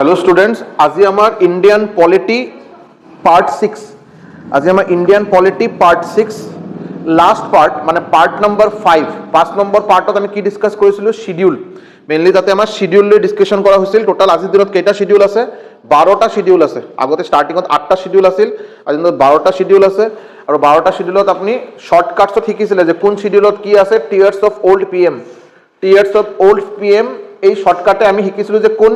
Hello students, আজি আমাৰ Indian polity part 6 আজি আমাৰ Indian polity part 6 last part মানে পাৰ্ট নম্বৰ 5 5 নম্বৰ পাৰ্টত আমি কি ডিসকাস কৰিছিলো শিডিউল মেইনলি তাতে আমাৰ শিডিউল লৈ ডিসকাশন কৰা হৈছিল টোটাল আজিৰ দিনত কেইটা শিডিউল আছে 12টা শিডিউল আছে আগতে স্টাৰ্টিংত 8টা শিডিউল আছিল আজি দিনত 12টা শিডিউল আছে আৰু 12টা শিডিউলত আপুনি শর্টকাটছত শিকিছিলে যে কোন শিডিউলত কি আছে টিয়ার্স অফ ওল্ড পিএম এই শর্টকাটে আমি শিকিছিলো যে কোন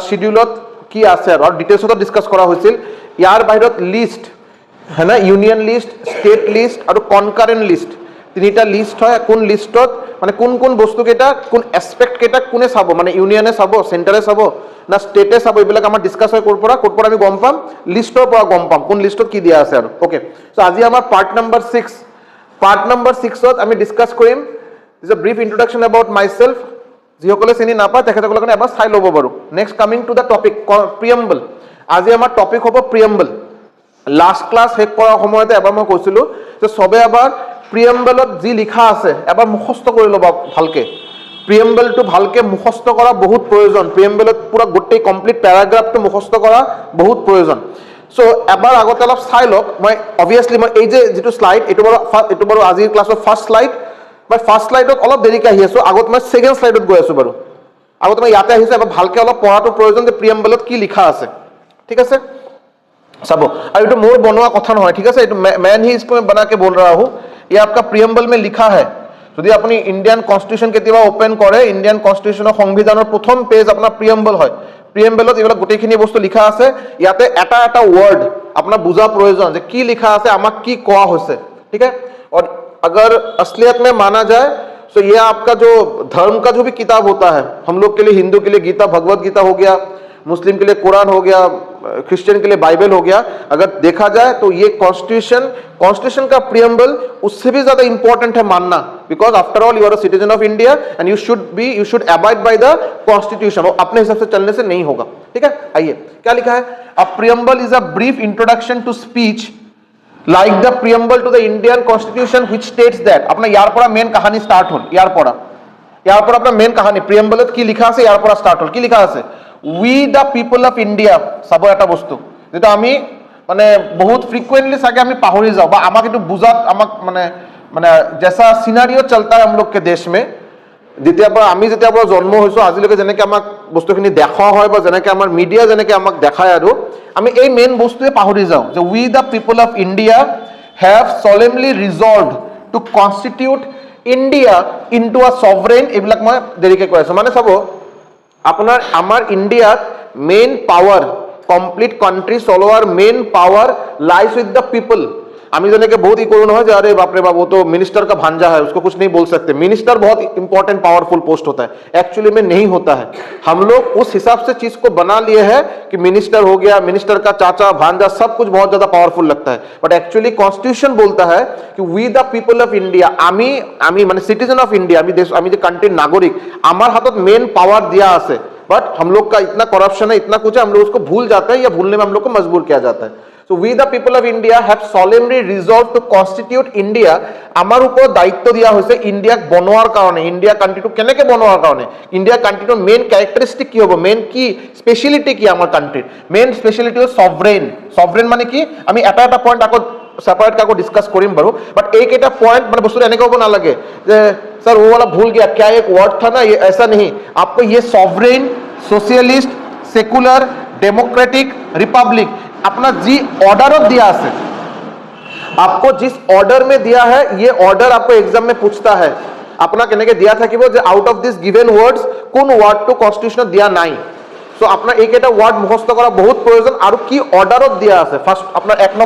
শিডিউলত কি আছে আৰু ডিটেইলছত ডিসকাস কৰা হৈছিল ইয়াৰ বাহিৰত লিষ্ট है ना यूनियन लिस्ट स्टेट लिस्ट और कनकारेंट लिस्ट তিনিটা লিষ্ট হয় কোন লিষ্টত মানে কোন কোন বস্তু কেটা কোন এসপেক্ট কেটা কোনে চাব মানে ইউনিয়নে চাব সেন্টারে চাব না স্টেটে চাব এইবিলাক আমাৰ ডিসকাস হয় কোৰ পৰা আমি গম পাম লিষ্টৰ পৰা গম পাম কোন লিষ্টত কি দিয়া আছে আৰু ওকে সো আজি আমাৰ পাৰ্ট নাম্বাৰ 6 ত আমি ডিসকাস কৰিম this a brief ইন্ট্ৰোডাকশন about myself যিসকলে চিনি নাপায় তেখেতসকলৰ কাৰণে এবাৰ চাই ল'ব বাৰু next coming to the topic preamble আজি আমাৰ টপিক হ'ব প্ৰিএম্বল লাস্ট ক্লাস শেষ কৰাৰ সময়তে এবাৰ মই কৈছিলো যে সবে এবাৰ প্ৰিএম্বলত যি লিখা আছে এবাৰ মুখস্থ কৰি ল'বা ভালকে প্ৰিএম্বলটো ভালকে মুখস্থ কৰা বহুত প্ৰয়োজন প্ৰিএম্বলত পুৰা গোটেই কমপ্লিট প্যাৰাগ্ৰাফটো মুখস্থ কৰা বহুত প্ৰয়োজন সো এবাৰ আগতে অলপ চাই লওক মই অবভিয়াসলি মই এই যে যেটো স্লাইড এটো বাৰু আজিৰ ক্লাছৰ ফাৰ্স্ট স্লাইড মই ফাৰ্স্ট স্লাইডত অলপ দেৰিকৈ আহি আছো আগত মই সেকেন্ড স্লাইডত গৈ আছো বাৰু আগত মই ইয়াতে আহিছো এবাৰ ভালকে অলপ পঢ়াটো প্ৰয়োজন যে প্ৰিএম্বলত কি লিখা আছে ঠিক আছে सब और ये मोर बनवा कथा নহয় ठीक है मैं ही इसको बना के बोल रहा हूँ ये आपका प्रिएम्बल में लिखा है যদি আপনি ইন্ডিয়ান কনস্টিটিউশন কেতিয়াবা ওপেন কৰে ইন্ডিয়ান কনস্টিটিউশনৰ সংবিধানৰ প্ৰথম পেজ আপোনাৰ প্ৰিএম্বল হয় প্ৰিএম্বলত এইবিলাক গোটেইখিনি বস্তু লিখা আছে ইয়াতে এটা এটা ওয়াৰ্ড আপোনাৰ বুজা প্ৰয়োজন যে কি লিখা আছে আমাক কি কোৱা হৈছে ठीक है और अगर असलियत में माना जाए तो ये आपका जो धर्म का जो भी किताब होता है हम लोग के लिए हिंदू के लिए गीता भगवत गीता हो गया मुस्लिम के लिए कुरान हो गया क्रिश्चियन के लिए बाइबल हो गया अगर देखा जाए तो ये कॉन्स्टिट्यूशन का प्रिएम्बल उससे भी ज्यादा इंपॉर्टेंट है मानना because after all you are a citizen of India and you should abide by the constitution और अपने हिसाब से चलने से नहीं होगा ठीक है आइए क्या लिखा है a preamble is a brief introduction to speech like the preamble to the Indian constitution which states that अपना यार परा मेन कहानी स्टार्ट होल यार पर अपना मेन कहानी प्रिएम्बলত কি লিখা আছে ইয়াৰ পৰা স্টার্ট হল কি লিখা আছে উই দ্য পিপল অফ ইন্ডিয়া চাব এটা বস্তু যেটা আমি মানে বহুত ফ্রিকুয়েন্টলি সাকে আমি পাহৰি যাও বা আমাক এটো বুজাত আমাক মানে মানে जैसा सिनेरियो चलता है हम लोग के देश में যেতিয়া পৰা জন্ম হৈছো আজিলৈকে যেনেকৈ আমাক বস্তুখিনি দেখা হয় বা যেনেকৈ আমাৰ মিডিয়া যেনেকৈ আমাক দেখায় আৰু আমি এই মেইন বস্তুৱে পাহৰি যাও যে we the people of India have solemnly resolved to constitute India into a sovereign এইবিলাক মই দেৰিকৈ কৈ আছো মানে চাব আপনাৰ আমাৰ ইন্ডিয়াত মেইন পাওয়াৰ কমপ্লিট কান্ট্ৰি চলোৱাৰ main power lies with the people আমি যেনেকে बहुत ही करो ना जो अरे बाप रे बाप वो तो मिनिस्टर का भांजा है उसको कुछ नहीं बोल सकते मिनिस्टर बहुत इंपॉर्टेंट पावरफुल पोस्ट होता है एक्चुअली में नहीं होता है हम लोग उस हिसाब से चीज को बना लिए हैं कि मिनिस्टर हो गया मिनिस्टर का चाचा भांजा सब कुछ बहुत ज्यादा पावरफुल लगता है बट एक्चुअली कॉन्स्टिट्यूशन बोलता है कि we the people of India आमी माने सिटीजन ऑफ इंडिया आमी जो कंट्रीर नागरिक आमार हाथत मेन पावर दिया आछे बट हम लोग का इतना करप्शन है इतना कुछ है हम लोग उसको भूल जाते हैं या भूलने में हम लोग को मजबूर किया जाता है So we the people of India have solemnly resolved to constitute India আমাৰ ওপৰত দায়িত্ব দিয়া হৈছে ইন্ডিয়াক বনোৱাৰ কাৰণে ইন্ডিয়া কান্ট্ৰিটো কেনেকৈ বনোৱাৰ কাৰণে ইন্ডিয়া কান্ট্ৰিটোৰ মেইন ক্যাৰেক্টাৰিস্টিক কি হ'ব মেইন কি স্পেশালিটি কি আমাৰ কান্ট্ৰিৰ মেইন স্পেশালিটি হ'ল সভৰেন মানে কি আমি এটা এটা পয়েন্ট আকৌ सेपरेट का डिस्कस करीम बारू बट एक एटा पॉइंट मैंने बस्तु एने को ना लगे सर वो वाला भूल गया क्या एक वर्ड था ना ये ऐसा नहीं आपको ये sovereign socialist secular democratic Republic अपना जी ऑर्डर ऑफ दिया है आपको जिस ऑर्डर में दिया है ये ऑर्डर आपको एग्जाम में पूछता है अपना कहने के दिया था कि वो out of this given words कौन वर्ड टू कॉन्स्टिट्यूशन दिया नहीं सो अपना एक एटा वर्ड मुखस्त करा बहुत प्रयोजन और की ऑर्डर ऑफ दिया है फर्स्ट अपना एक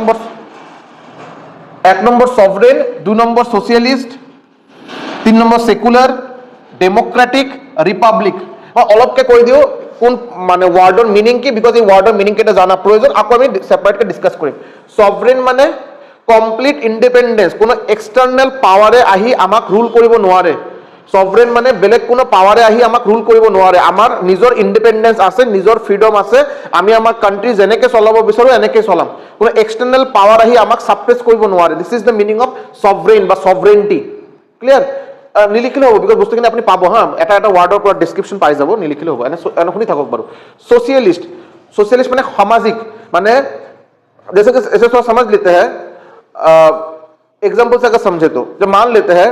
number sovereign 2 number socialist 3 number secular democratic Republic अलग के কৈ দিও কোন মানে ওয়াৰ্ডৰ মিনিং কি বিকজ এই ওয়াৰ্ডৰ মিনিং কেটা জানা প্ৰয়োজন আকৌ আমি সেপাৰেট কে ডিসকাস কৰিম সভৰেন মানে কমপ্লিট ইন্ডিপেন্ডেন্স কোনো এক্সটাৰ্নাল পাওয়াৰে আহি আমাক ৰুল কৰিব নোৱাৰে সভৰেন মানে বেলেগ কোনো পাওয়াৰে আহি আমাক ৰুল কৰিব নোৱাৰে আমাৰ নিজৰ ইন্ডিপেন্ডেন্স আছে নিজৰ ফ্ৰিডম আছে আমি আমাৰ কান্ট্ৰি যেনেকে চলাব বিচাৰো এনেকে চলাম কোনো এক্সটাৰ্নাল পাওয়াৰ আহি আমাক সাপ্ৰেস কৰিব নোৱাৰে this is the meaning of sovereign বা সভরেন্টি ক্লিয়ার নিলিখিলে হ'ব, বিকজ বস্তুখিনি আপুনি পাব হা, এটা এটা ৱাৰ্ডৰ পৰা ডেছক্ৰিপশ্যন পাই যাব, নিলিখিলে হ'ব। এনে শুনি থাকক বাৰু। सोशलिस्ट, सोशलिस्ट माने सामाजिक, माने जैसे कि ऐसे थोड़ा समझ लेते हैं, एग्जाम्पल से अगर समझे तो जब मान लेते हैं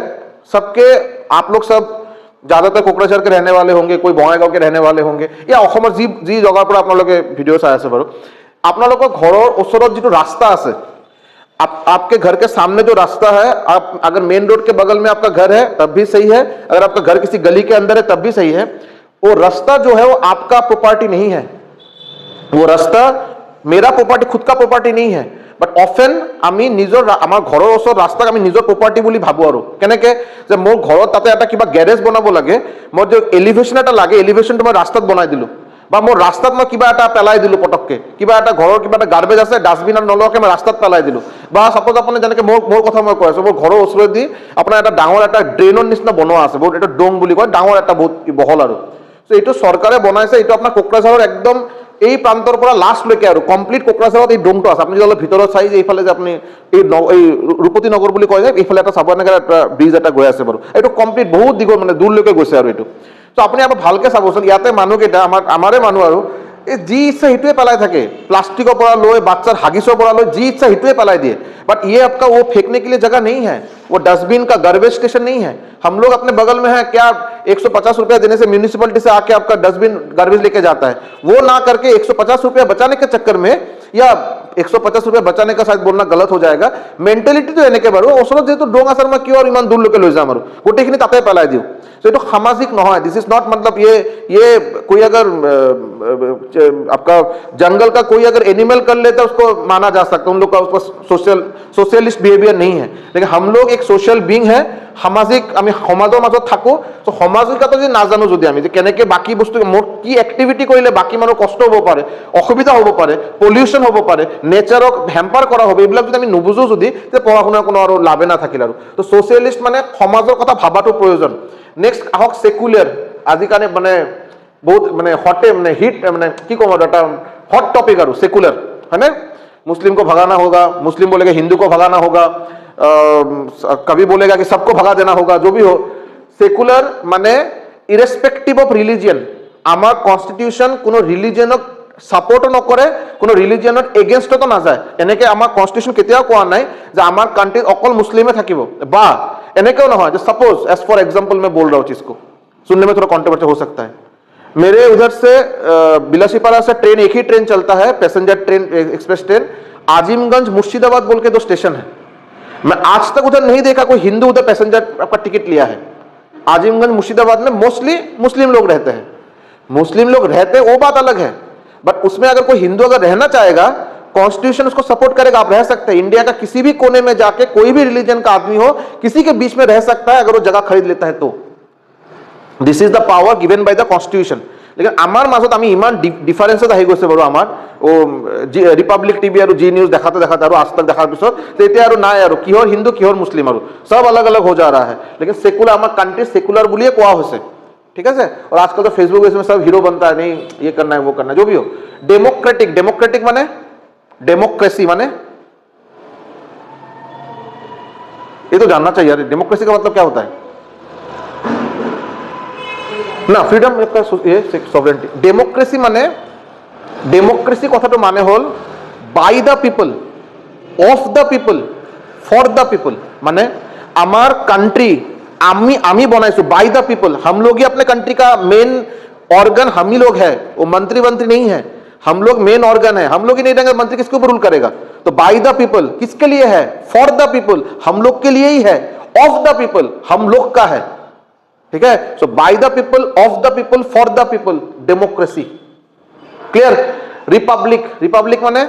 सबके, आप लोग सब ज्यादातर कोकराझार के रहने वाले होंगे, कोई बङाइगाঁও के रहने वाले होंगे, या অসমৰ जी जगह पर আপোনালোকে ভিডিঅ চাই আছে বাৰু, আপোনালোকৰ ঘৰৰ ওচৰত যিটো ৰাস্তা আছে, आपके घर के सामने जो रास्ता है, आप अगर मेन रोड के बगल में आपका घर है तब भी सही है, अगर आपका घर किसी गली के अंदर है तब भी सही है, वो रास्ता जो है वो आपका प्रॉपर्टी नहीं है, वो रास्ता मेरा प्रॉपर्टी, खुद का प्रॉपर्टी नहीं है, बट ऑफेन আমি নিজৰ আমাৰ ঘৰৰ ওচৰত ৰাস্তাক আমি নিজৰ প্ৰপাৰ্টি বুলি ভাবো। আৰু কেনেকে যে মোৰ ঘৰত তাতে এটা কিবা গেৰেজ বনাব লাগে, মোৰ যে এলিভেশ্যন এটা লাগে, এলিভেশ্যনটো মই ৰাস্তাত বনাই দিলো, বা মোৰ ৰাস্তাত মই কিবা এটা পেলাই দিলো পটককে, কিবা এটা ঘৰৰ কিবা এটা গাৰ্বেজ আছে, ডাষ্টবিনত নলোৱাকে মই ৰাস্তাত পেলাই দিলো, বা সাপোজ আপুনি যেনেকে মোৰ কথা মই কৈ আছো, মোৰ ঘৰৰ ওচৰেদি আপোনাৰ এটা ডাঙৰ এটা ড্ৰেইনৰ নিচিনা বনোৱা আছে, বহুত এটা ডোং বুলি কয়, ডাঙৰ এটা বহুত বহল। আৰু তো এইটো চৰকাৰে বনাইছে, এইটো আপোনাৰ কোকৰাঝাৰৰ একদম এই প্ৰান্তৰ পৰা লাষ্টলৈকে আৰু কমপ্লিট কোকৰাঝাৰত এই ডোমটো আছে। আপুনি যদি অলপ ভিতৰত চাই যে এইফালে যে আপুনি এই ৰূপতী নগৰ বুলি কয় যে, এইফালে এটা চাব, এনেকৈ এটা ব্ৰিজ এটা গৈ আছে বাৰু, এইটো কমপ্লিট বহুত দীঘল, মানে দূৰলৈকে গৈছে আৰু এইটো। তো আপুনি এবাৰ ভালকে চাবচোন, ইয়াতে মানুহকেইটা আমাৰে মানুহ আৰু এই যি ইচ্ছা সেইটোৱে পেলাই থাকে, প্লাষ্টিকৰ পৰা লৈ বাচ্চাৰ হাগিছৰ পৰা লৈ যি ইচ্ছা সেইটোৱে পেলাই দিয়ে। बट ये आपका वो फेंकने के लिए जगह नहीं है, वो डस्टबिन का गार्बेज स्टेशन नहीं है। हम लोग अपने बगल में है, क्या 150 रुपया देने से म्यूनिसिपैलिटी से आके आपका डस्टबिन गार्बेज लेके जाता है, वो ना करके 150 रुपया बचाने के चक्कर में, या 150 रुपया बचाने का शायद बोलना गलत हो जाएगा, मेंटेलिटी तो এনেকে বাৰু ওচৰত যেহেতু ডোং আছে, মই কিয় ইমান দূৰলৈকে লৈ যাম আৰু গোটেইখিনি তাতে পেলাই দিওঁ। तो ये तो सामाजिक নহয়, दिस इज नॉट, मतलब ये कोई अगर आपका जंगल का कोई अगर एनिमल कर लेता है उसको माना जा सकता है, उन लोग का उसको सोशलिस्ट बिहेवियर नहीं है, लेकिन हम लोग एक सोशल बीइंग है, সামাজিক, আমি সমাজৰ মাজত থাকো। তো সামাজিকতা যদি নাজানো, যদি আমি যে কেনেকে বাকী বস্তু মোৰ কি এক্টিভিটি কৰিলে বাকী মানুহ কষ্ট হ'ব পাৰে, অসুবিধা হ'ব পাৰে, পলিউশ্যন হ'ব পাৰে, নেচাৰক হেম্পাৰ কৰা হ'ব, এইবিলাক যদি আমি নুবুজো, যদি যে পঢ়া শুনাৰ কোনো আৰু লাভে নাথাকিল। আৰু তো ছ'চিয়েলিষ্ট মানে সমাজৰ কথা ভাবাটো প্ৰয়োজন। নেক্সট আহক সেকুলার, আজিকালি মানে বহুত মানে হটে, মানে হিট, মানে কি কম আৰু এটা हॉट टॉपिक और सेकुलर है ना, मुस्लिम को भगाना होगा, मुस्लिम बोलेगा हिंदू को भगाना होगा, कभी बोलेगा कि सबको भगा देना होगा, जो भी हो। सेकुलर माने इरेस्पेक्टिव ऑफ रिलीजियन, आमार कन्स्टिट्यूशन कोनो रिलीजियनक সাপোর্ট নকৰে, কোনো ৰিলিজিয়নৰ এগেইনষ্টতো নাযায়। এনেকে আমাৰ কনস্টিটিউশন কেতিয়াও কোৱা নাই যে আমাৰ কান্ট্রিত অকল মুসলিমে থাকিব, বা এনেকেও নহয় যে सपोज एज फॉर एग्जांपल मैं बोल रहा हूँ चीज को, सुनने में थोड़ा कंट्रोवर्सी हो सकता है। मेरे उधर से बिलासीपाड़ा से ट्रेन, एक ही ट्रेन चलता है, passenger train, express train, Azimganj Murshidabad बोल के 2 स्टेशन है। मैं आज तक उधर नहीं देखा कोई हिंदू उधर पैसेंजर आपका टिकट लिया है। आजिमगंज मुर्शिदाबाद में मोस्टली मुस्लिम लोग रहते हैं, मुस्लिम लोग रहते हैं वो बात अलग है, बट उसमें अगर कोई हिंदू अगर रहना चाहेगा, कॉन्स्टिट्यूशन उसको सपोर्ट करेगा, आप रह सकते हैं। इंडिया का किसी भी कोने में जाके कोई भी रिलीजन का आदमी हो, किसी के बीच में रह सकता है अगर वो जगह खरीद लेता है तो। This is the power given by the constitution. लेकिन आमार মাজত আমি ইমান ডিফারেন্সেস আহি গৈছে বাৰু আমাৰ ও ৰিপাব্লিক টিভি আৰু জি নিউজ দেখাতে দেখাতে আৰু आज तक দেখাৰ পিছত তেতিয়া আৰু নাই আৰু কিহৰ হিন্দু কিহৰ মুসলিম আৰু सब अलग अलग हो जा रहा है। लेकिन सेकुलर আমাৰ কান্ট্ৰি सेकुलर বুলিয়ে কোৱা হৈছে, ठीक है। और आजकल तो फेसबुक में सब हीरो बनता है, नहीं ये करना है वो करना है, जो भी हो। डेमोक्रेटिक, डेमोक्रेटिक माने डेमोक्रेसी माने, ये तो जानना चाहिए यार, डेमोक्रेसी का मतलब क्या होता है ना, फ्रीडम का ये सॉवरेनिटी। डेमोक्रेसी माने, डेमोक्रेसी कथाটো মানে হল by the people, of the people, for the people. माने আমার কান্ট্রি আমি बनाइसु बाय द पीपल, हम लोग ही अपने कंट्री का मेन ऑर्गन हम ही लोग है, वो मंत्री नहीं है, हम लोग मेन ऑर्गन है, हम लोग ही नहीं रहेंगे मंत्री किसके ऊपर रूल करेगा। तो बाय द पीपल किसके लिए है, फॉर द पीपल, हम लोग के लिए ही है, ऑफ द पीपल हम लोग का है, ठीक है। So by the people, of the people, for the people, democracy, clear. Republic, republic माने,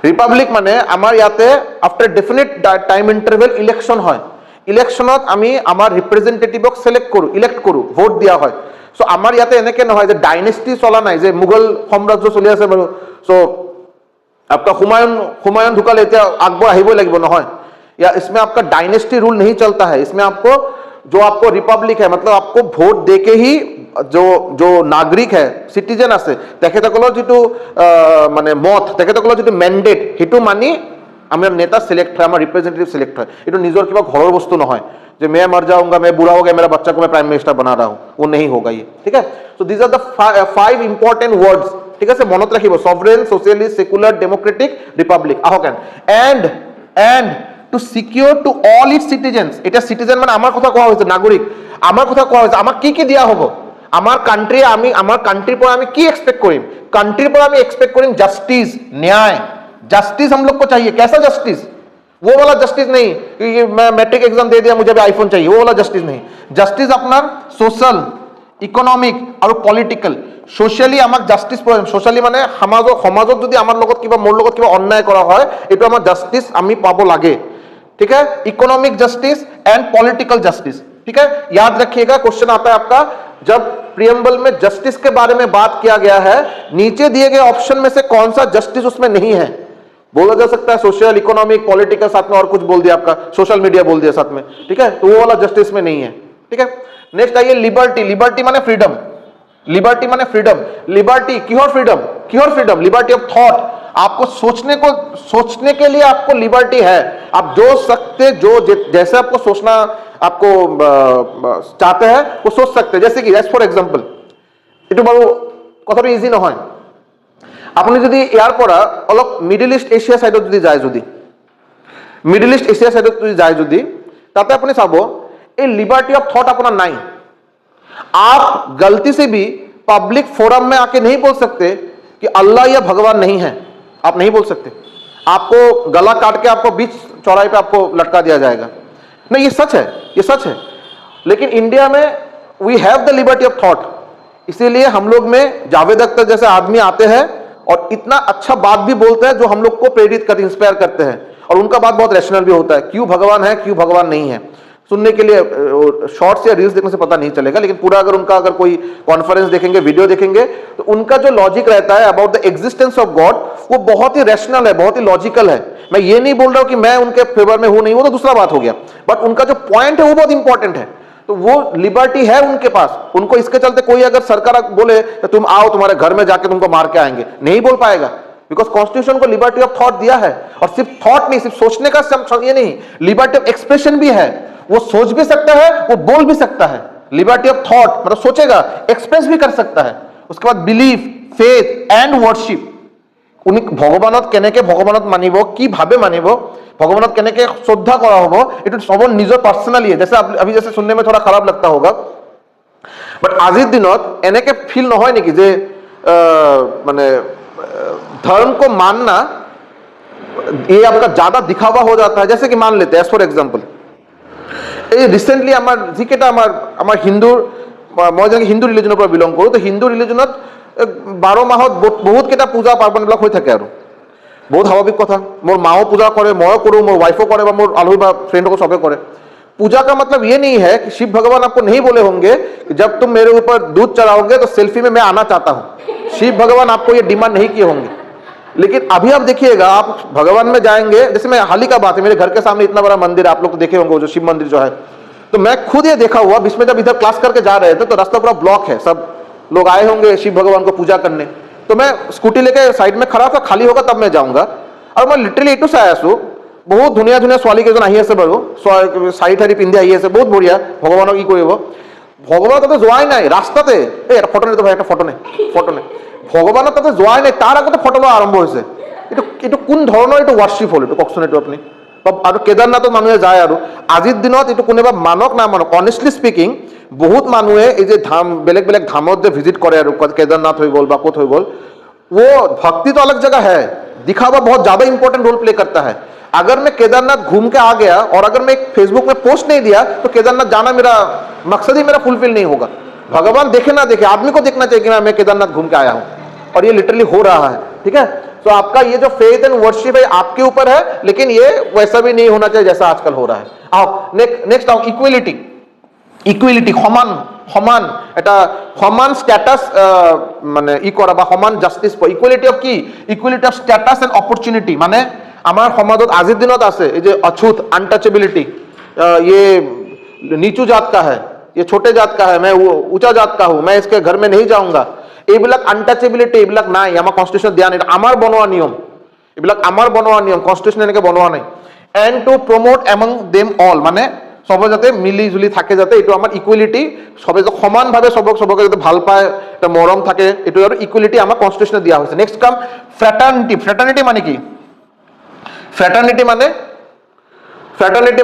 रिपब्लिक माने आमार याते after definite time interval election হয়, ইলেকশনত আমি আমাৰ ৰিপ্ৰেজেন্টেটিভক সিলেক্ট কৰো, ইলেক্ট কৰো, ভোট দিয়া হয়। সো আমাৰ ইয়াতে এনেকে নহয় যে ডাইনেষ্টি চলা নাই, যে মুঘল সাম্ৰাজ্য চলি আছে বাৰু, সো आपका हुमायूं ढुकाले এতিয়া আকবর আহিবই লাগিব, নহয়। या इसमें आपका डायनेस्टी रूल नहीं चलता है, इसमें आपको जो आपको रिपब्लिक है, मतलब आपको वोट देके ही जो नागरिक है, सिटीजन আছে, তেখেতসকলৰ যেটো মানে মত, তেখেতসকলৰ যেটো ম্যান্ডেট, হেতু মানি আমাৰ নেতা সিলেক্ট হয়, আমাৰ ৰিপ্ৰেজেন্টেটিভ সিলেক্ট হয়। এটো নিজৰ কিবা ঘৰৰ বস্তু নহয় जो मैं मर जाऊंगा, मैं बुरा हो गया, मेरा बच्चा को मैं प्राइम मिनिस्टर बना रहा हूं, वो नहीं होगा ये, ठीक है। So these are the 5 important words, ঠিক আছে, মনত রাখিব, sovereign, socialist, secular, democratic, republic, আহকেন, and to secure to all its citizens, এটা সিটিজেন মানে আমার কথা কোয়া হয়েছে, নাগরিক, আমার কথা কোয়া হয়েছে, আমার কি কি দেওয়া হবো, আমার কান্ট্রি, আমি আমার কান্ট্রির পর আমি কি एक्सपेक्ट করিম, কান্ট্রির পর আমি एक्सपेक्ट করিম जस्टिस, न्याय, जस्टिस हम लोग को चाहिए। कैसा जस्टिस? वो वाला जस्टिस नहीं कि मैं मैट्रिक एग्जाम दे दिया मुझे भी आईफोन चाहिए, वो वाला जस्टिस नहीं। जस्टिस আপনার সোশ্যাল, ইকোনমিক আৰু পলিটিক্যাল। সোশ্যালি আমাক জাস্টিস প্ৰয়োজন, সোশ্যালি মানে সমাজত যদি আমাৰ লগত কিবা, মোৰ লগত কিবা অন্যায় কৰা হয়, এইটো আমাৰ জাস্টিস আমি পাব লাগে, ठीक है। Economic justice and political justice, ठीक है, याद रखिएगा। क्वेश्चन आता है आपका, जब प्रियम्बल में जस्टिस के बारे में बात किया गया है, नीचे दिए गए ऑप्शन में से कौन सा जस्टिस उसमें नहीं है? बोला जा सकता है सोशल, इकोनॉमिक, पॉलिटिकल, साथ में और कुछ बोल दिया, आपका सोशल मीडिया बोल दिया साथ में, ठीक है, तो वो वाला जस्टिस में नहीं है, ठीक है। नेक्स्ट आइए लिबर्टी। लिबर्टी माने फ्रीडम, लिबर्टी माने फ्रीडम, लिबर्टी किहोर फ्रीडम, किहोर फ्रीडम, लिबर्टी ऑफ थॉट। आपको सोचने के लिए आपको लिबर्टी है, आप जो सकते, जो जैसे आपको सोचना आपको चाहते हैं वो सोच सकते हैं। जैसे कि फॉर एग्जांपल, এটা বড় কথাটা ইজি নহয়, আপনি যদি ইয়াৰ পৰা অলপ মিডল ইষ্ট এছিয়া সাইডত যদি যায়, যদি মিডল ইষ্ট এছিয়া সাইডত যদি যায়, যদি তাতে আপুনি চাব এই লিবাर्टी ऑफ थॉट अपना नहीं। आप गलती से भी पब्लिक फोरम में आके नहीं बोल सकते कि अल्लाह या भगवान नहीं है, आप नहीं बोल सकते। आपको गला काट के आपको बीच चौराहे पे आपको लटका दिया जाएगा। नहीं, ये सच है, ये सच है। लेकिन इंडिया में we have the liberty of thought, इसीलिए हम लोग में जावेद अख्तर जैसे आदमी आते हैं और इतना अच्छा बात भी बोलते हैं जो हम लोग को प्रेरित करते, इंस्पायर करते हैं, और उनका बात बहुत रैशनल भी होता है। क्यों भगवान है, क्यों भगवान नहीं है, सुनने के लिए शॉर्ट्स या रील्स देखने से पता नहीं चलेगा, लेकिन पूरा अगर उनका अगर कोई कॉन्फ्रेंस देखेंगे, वीडियो देखेंगे, तो उनका जो लॉजिक रहता है about the existence of God, वो बहुत ही रैशनल है, बहुत ही लॉजिकल है। मैं ये नहीं बोल रहा हूं कि मैं उनके फेवर में हूं, नहीं, वो तो दूसरा बात हो गया, बट उनका जो पॉइंट है वो बहुत इंपॉर्टेंट है। तो वो लिबर्टी है उनके पास, उनको इसके चलते कोई अगर सरकार बोले तो तुम आओ, तुम्हारे घर में जाके तुमको मार के आएंगे, नहीं बोल पाएगा, बिकॉज कॉन्स्टिट्यूशन को लिबर्टी ऑफ थॉट दिया है। और सिर्फ थॉट नहीं, सिर्फ सोचने का ये नहीं, लिबर्टी ऑफ एक्सप्रेशन भी है, वो सोच भी सकता है, वो बोल भी सकता है। लिबर्टी ऑफ थॉट मतलब सोचेगा, एक्सप्रेस भी कर सकता है। उसके बाद बिलीफ, फेथ एंड वर्शिप, उन्हें भगवानत केनेके भगवानत मानिब, कि भावे मानिब, भगवानत केनेके श्रद्धा करा होबो, एटु सब निजर पर्सनली है। जैसे अभी जैसे सुनने में थोड़ा खराब लगता होगा, बट आजिर दिनत एनेके फील নহয় नेकी जे माने धर्म को मानना ये आपका ज्यादा दिखावा हो जाता है। जैसे कि मान लेते हैं फॉर एग्जांपल, এই রিসেন্টলি আমার যিকেটা আমার হিন্দুৰ, মই যেনেকৈ হিন্দু ৰিলিজনৰ পৰা বিলং কৰোঁ, তো হিন্দু ৰিলিজনত 12 মাহত বহুত কেইটা পূজা পাৰ্বণবিলাক হৈ থাকে, আৰু বহুত স্বাভাৱিক কথা। মোৰ মাও পূজা কৰে, ময়ো কৰোঁ, মোৰ वाइफो करे, বা মোৰ আলহী বা फ्रेंड को सबे करे। पूजा का मतलब ये नहीं है कि शिव भगवान आपको नहीं बोले होंगे कि जब तुम मेरे ऊपर दूध चढ़ाओगे तो सेल्फी में मैं आना चाहता हूँ। शिव भगवान आपको ये डिमांड नहीं किए होंगे। लेकिन अभी आप देखिएगा, आप भगवान में जाएंगे, जैसे मैं हाल ही का बात है, मेरे घर के सामने इतना बड़ा मंदिर है, आप लोग तो देखे होंगे, जो शिव मंदिर जो है, तो मैं खुद ये देखा हुआ, बीच में जब इधर क्लास करके जा रहे थे तो रास्ता पूरा ब्लॉक है, सब लोग आए होंगे शिव भगवान को पूजा करने, तो मैं स्कूटी लेके साइड में खड़ा था, खाली होगा तब मैं जाऊंगा। और मैं लिटरली एटू से आया छो, बहुत धुनिया धुनिया ছোৱালী কেইজন আহি আছে বাৰু, শাড়ী ঠাড়ী পিন্ধি আহি আছে, বহুত বঢ়িয়া, ভগৱানক কি কৰিব, ভগৱান তাতে যোৱাই নাই, ৰাস্তাতে এই এটা ফটো নে, তো ভাই একটা ফটো নে, ভগৱানৰ তাতে যোৱাই নাই, তাৰ আগতে ফটো লোৱা আৰম্ভ হৈছে। এইটো কোন ধৰণৰ এইটো ৱাৰ্শ্বিপ হ'ল, এইটো কওকচোন এইটো আপুনি। আৰু কেদাৰনাথত মানুহে যায়, আৰু আজিৰ দিনত এইটো কোনোবা মানক না মানক, অনেষ্টলি স্পিকিং বহুত মানুহে এই যে ধাম, বেলেগ বেলেগ ধামত যে ভিজিট কৰে, আৰু কেদাरनाथ হৈ গ'ল বা ক'ত হৈ গ'ল, वो भक्ति तो अलग जगह है, दिखावा बहुत ज्यादा इंपॉर्टेंट रोल प्ले करता है। अगर मैं केदारनाथ घूम के आ गया और अगर मैं फेसबुक में पोस्ट नहीं दिया तो केदारनाथ जाना मेरा मकसद ही मेरा फुलफिल नहीं होगा। भगवान देखे ना देखे, आदमी को देखना चाहिए कि मैं केदारनाथ घूम के आया हूं, और ये लिटरली हो रहा है, ठीक है। तो आपका ये जो फेथ एंड वर्शिप है आपके ऊपर है, लेकिन ये वैसा भी नहीं होना चाहिए जैसा आजकल हो रहा है। आओ नेक्स्ट आओ, इक्वलिटी। इक्वलिटी समान समान এটা সমান স্ট্যাটাস মানে ই করা বা সমান জাস্টিস, ইকুয়ালিটি অফ কি, equality of status and opportunity. মানে আমার সমাজত আজির দিনত আছে এই যে অছুত, আনটাচেবিলিটি, ये नीचू जात का है, ये छोटे जात का है, मैं ऊंचा जात का हूं, मैं इसके घर में नहीं जाऊंगा, এইবিলাক আনটাচেবিলিটি এইবিলাক নাই, আমাৰ কনস্টিটিউশন দিয়া নাই, আমাৰ বনোৱা নিয়ম, এইবিলাক আমাৰ বনোৱা নিয়ম, কনস্টিটিউশন এনেকে বনোৱা নাই। And to promote among them all, মানে সবে যাতে মিলি জুলি থাকে, যাতে এইটো আমাৰ ইকুৱেলিটি, সবে যাতে সমানভাৱে সবকে যাতে ভাল পায়, এটা মৰম থাকে, এইটো আৰু ইকুৱেলিটি আমাৰ কনষ্টিটিউচনে দিয়া হৈছে। নেক্সট কাম ফ্ৰেটাৰ্নিটি। ফ্ৰেটাৰ্নিটি মানে কি? ফ্ৰেটাৰ্নিটি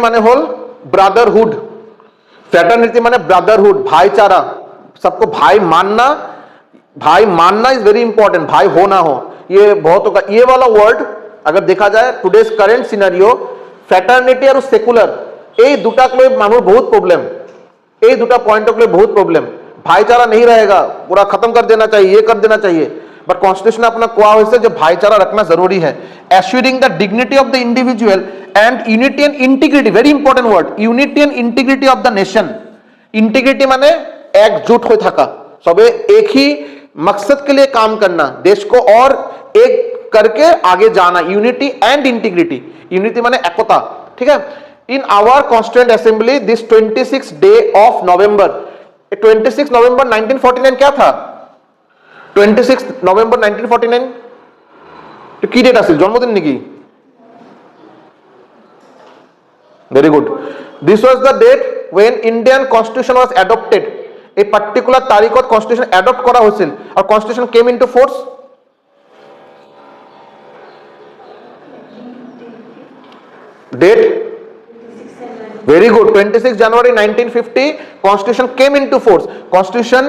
মানে হ'ল ব্ৰাদাৰহুড। फ्रेटर्निटी माने ब्रदरहुड, भाईचारा, सबको भाई मानना इज वेरी इंपॉर्टेंट, भाई हो ना हो ये बहुत होगा। ये वाला वर्ड अगर देखा जाए टुडेज करेंट सिनेरियो, फ्रेटर्निटी और सेकुलर এই দুটাক লৈ মানুহ বহুত प्रॉब्लम, এই দুটা पॉइंटक লৈ बहुत प्रॉब्लम। भाईचारा नहीं रहेगा, पूरा खत्म कर देना चाहिए, ये कर देना चाहिए, बट कॉन्स्टिट्यूशन अपना कोआ होइसे जो भाईचारा रखना जरूरी है। Assuring the dignity of the individual and unity and integrity, very important word, unity and integrity of the nation. Integrity माने एकजुट हो थका, सबे एक ही मकसद के लिए काम करना, देश को और एक करके आगे जाना, यूनिटी एंड इंटीग्रिटी। यूनिटी माने एकता, ठीक है। In our constituent assembly this 26 day of November, 26 नवंबर 1949 क्या था? 26 नवंबर 1949 तो की डेट আছিল? जन्मदिन नेকি? Very good. This was the date when Indian constitution was adopted। a particular तारीखत constitution adopt करा হৈছিল और constitution came into force। date very good, 26 January 1950 constitution came into force। constitution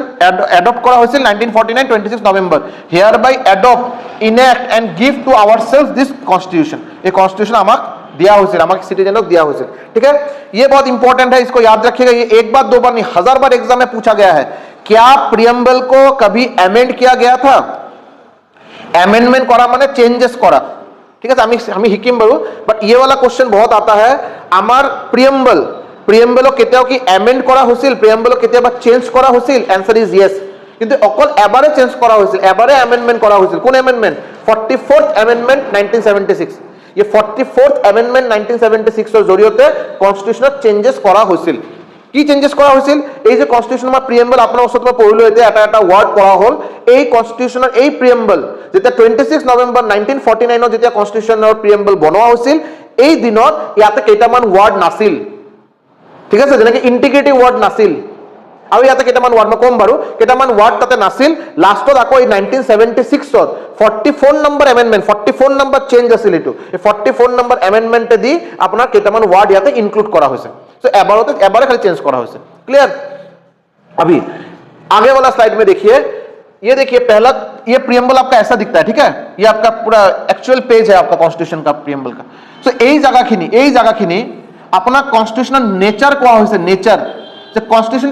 adopt করা হৈছিল 1949 26 November। hereby adopt, enact and give to ourselves this constitution। ये constitution আমাক दिया হৈছিল, আমাক सिटीजनक दिया হৈছিল, ठीक है। ये बहुत इंपॉर्टेंट है, इसको याद रखिएगा। ये एक बार दो बार नहीं, 1000 बार एग्जाम में पूछा गया है। क्या प्रियम्बल को कभी अमेंड किया गया था? अमेंडमेंट करा माने चेंजेस करा, ठीक है। আমি শিকিম বাৰু, বাট ये वाला क्वेश्चन बहुत आता है। আমার প্রিয়াম্বলক কেতিয়াও কি অ্যামেন্ড করা হৈছিল? প্রিয়াম্বলক কেতিয়াবা চেঞ্জ করা হৈছিল? Answer is yes. কিন্তু অকল এবারে চেঞ্জ করা হৈছিল, এবারে অ্যামেন্ডমেন্ট করা হৈছিল। কোন অ্যামেন্ডমেন্ট? 44th amendment 1976। ये 44th अमेंडमेंट 1976 এর জৰিয়তে কনস্টিটিউশনত চেঞ্জেস কৰা হৈছিল। কি চেঞ্জেস কৰা হৈছিল? এই যে কনস্টিটিউশনৰ প্ৰিএম্বল আপোনাৰ ওচৰত মই পঢ়িলো, এতিয়া এটা ওয়াৰ্ড পঢ়া হ'ল। এই কনস্টিটিউশনৰ এই প্ৰিএম্বল যেতিয়া 26 নৱেম্বৰ 1949 যেতিয়া কনস্টিটিউশনৰ প্ৰিএম্বল বনোৱা হৈছিল, এই দিনত ইয়াতে কেইটামান ওয়াৰ্ড নাছিল, ঠিক আছে, যেনেকৈ ইন্টিগ্ৰিটি ওয়াৰ্ড নাছিল, আৰু ইয়াতে কেইটামান ওয়াৰ্ড মই কম বাৰু, কেইটামান ওয়াৰ্ড তাতে নাছিল। লাষ্টত আকৌ 1976 44 নম্বৰ এমেন্ডমেন্ট, 44 নম্বৰ চেঞ্জ আছিল। এইটো 44 নম্বৰ এমেন্ডমেন্টে দি আপোনাৰ কেইটামান ওয়াৰ্ড ইয়াতে ইনক্লুড কৰা হৈছে। সো এবারে খালি চেঞ্জ করা হয়েছে। क्लियर? अभी आगे वाला स्लाइड में देखिए, ये देखिए पहला ये प्रियम्बल आपका ऐसा दिखता है, ठीक है। ये आपका पूरा एक्चुअल पेज है आपका कॉन्स्टिट्यूशन का प्रियम्बल का। सो এই জায়গাখিনি আপনার কনস্টিটিউশনাল নেচার কোয়া হয়েছে। নেচার যে কনস্টিটিউশন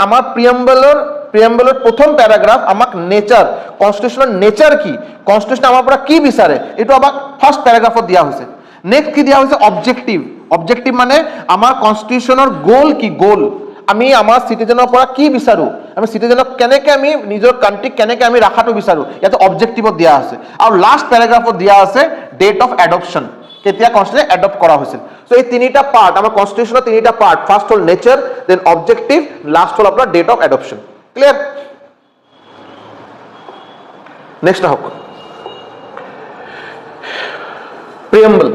আমার প্রিয়ম্বলের প্রথম প্যারাগ্রাফ আমাক নেচার, কনস্টিটিউশনাল নেচার কি, কনস্টিটিউশন আমার পৰা কি বিচারে, এটা আমাক ফার্স্ট প্যারাগ্রাফত দিয়া হয়েছে। নেক্সট কি দিয়া হয়েছে? অবজেক্টিভ। অবজেক্টিভ মানে আমার কনস্টিটিউশনের গোল কি, গোল আমি আমার সিটিজেনৰ পৰা কি বিচাৰো, আমি সিটিজেনক কেনেকে আমি নিজৰ কান্ট্ৰিক কেনেকে আমি ৰাখাটো বিচাৰো, ইয়াতে অবজেক্টিভত দিয়া আছে। আৰু লাষ্ট প্যাৰাগ্ৰাফত দিয়া আছে ডেট অফ এডপশন, কেতিয়া কনস্টিটিউশন এডপ্ট কৰা হৈছিল। সো এই তিনিটা পাৰ্ট আমাৰ কনস্টিটিউশনৰ, তিনিটা পার্ট, ফার্স্ট হল নেচার, দেন অবজেক্টিভ, লাস্ট হল আপনার date of adoption. Clear? Next হোক preamble.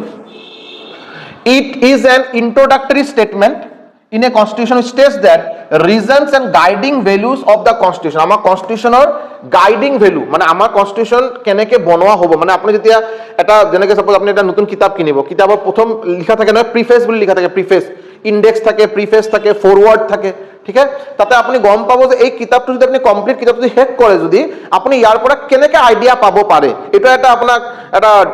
It is an introductory statement in a constitution which states that reasons and guiding values of the constitution। আমাৰ কনস্টিটিউশনৰ guiding value মানে আমাৰ constitution কেনেকে বনোৱা হ'ব, মানে আপুনি যেতিয়া এটা যেনেকে সাপোজ আপুনি এটা নতুন কিতাপ কিনিব, কিতাপৰ প্ৰথম লিখা থাকে নহয় প্ৰিফেস বুলি লিখা থাকে, প্ৰিফেস, ইনডেক্স থাকে, প্ৰিফেস থাকে, ফৰওয়াৰ্ড থাকে, ঠিক আছে। তাতে আপুনি গম পাব যে এই কিতাপটো যদি আপুনি কমপ্লিট কিতাপটো শেষ কৰে, যদি আপুনি ইয়াৰ পৰা কেনেকে আইডিয়া পাব পাৰে, এটা এটা আপোনাক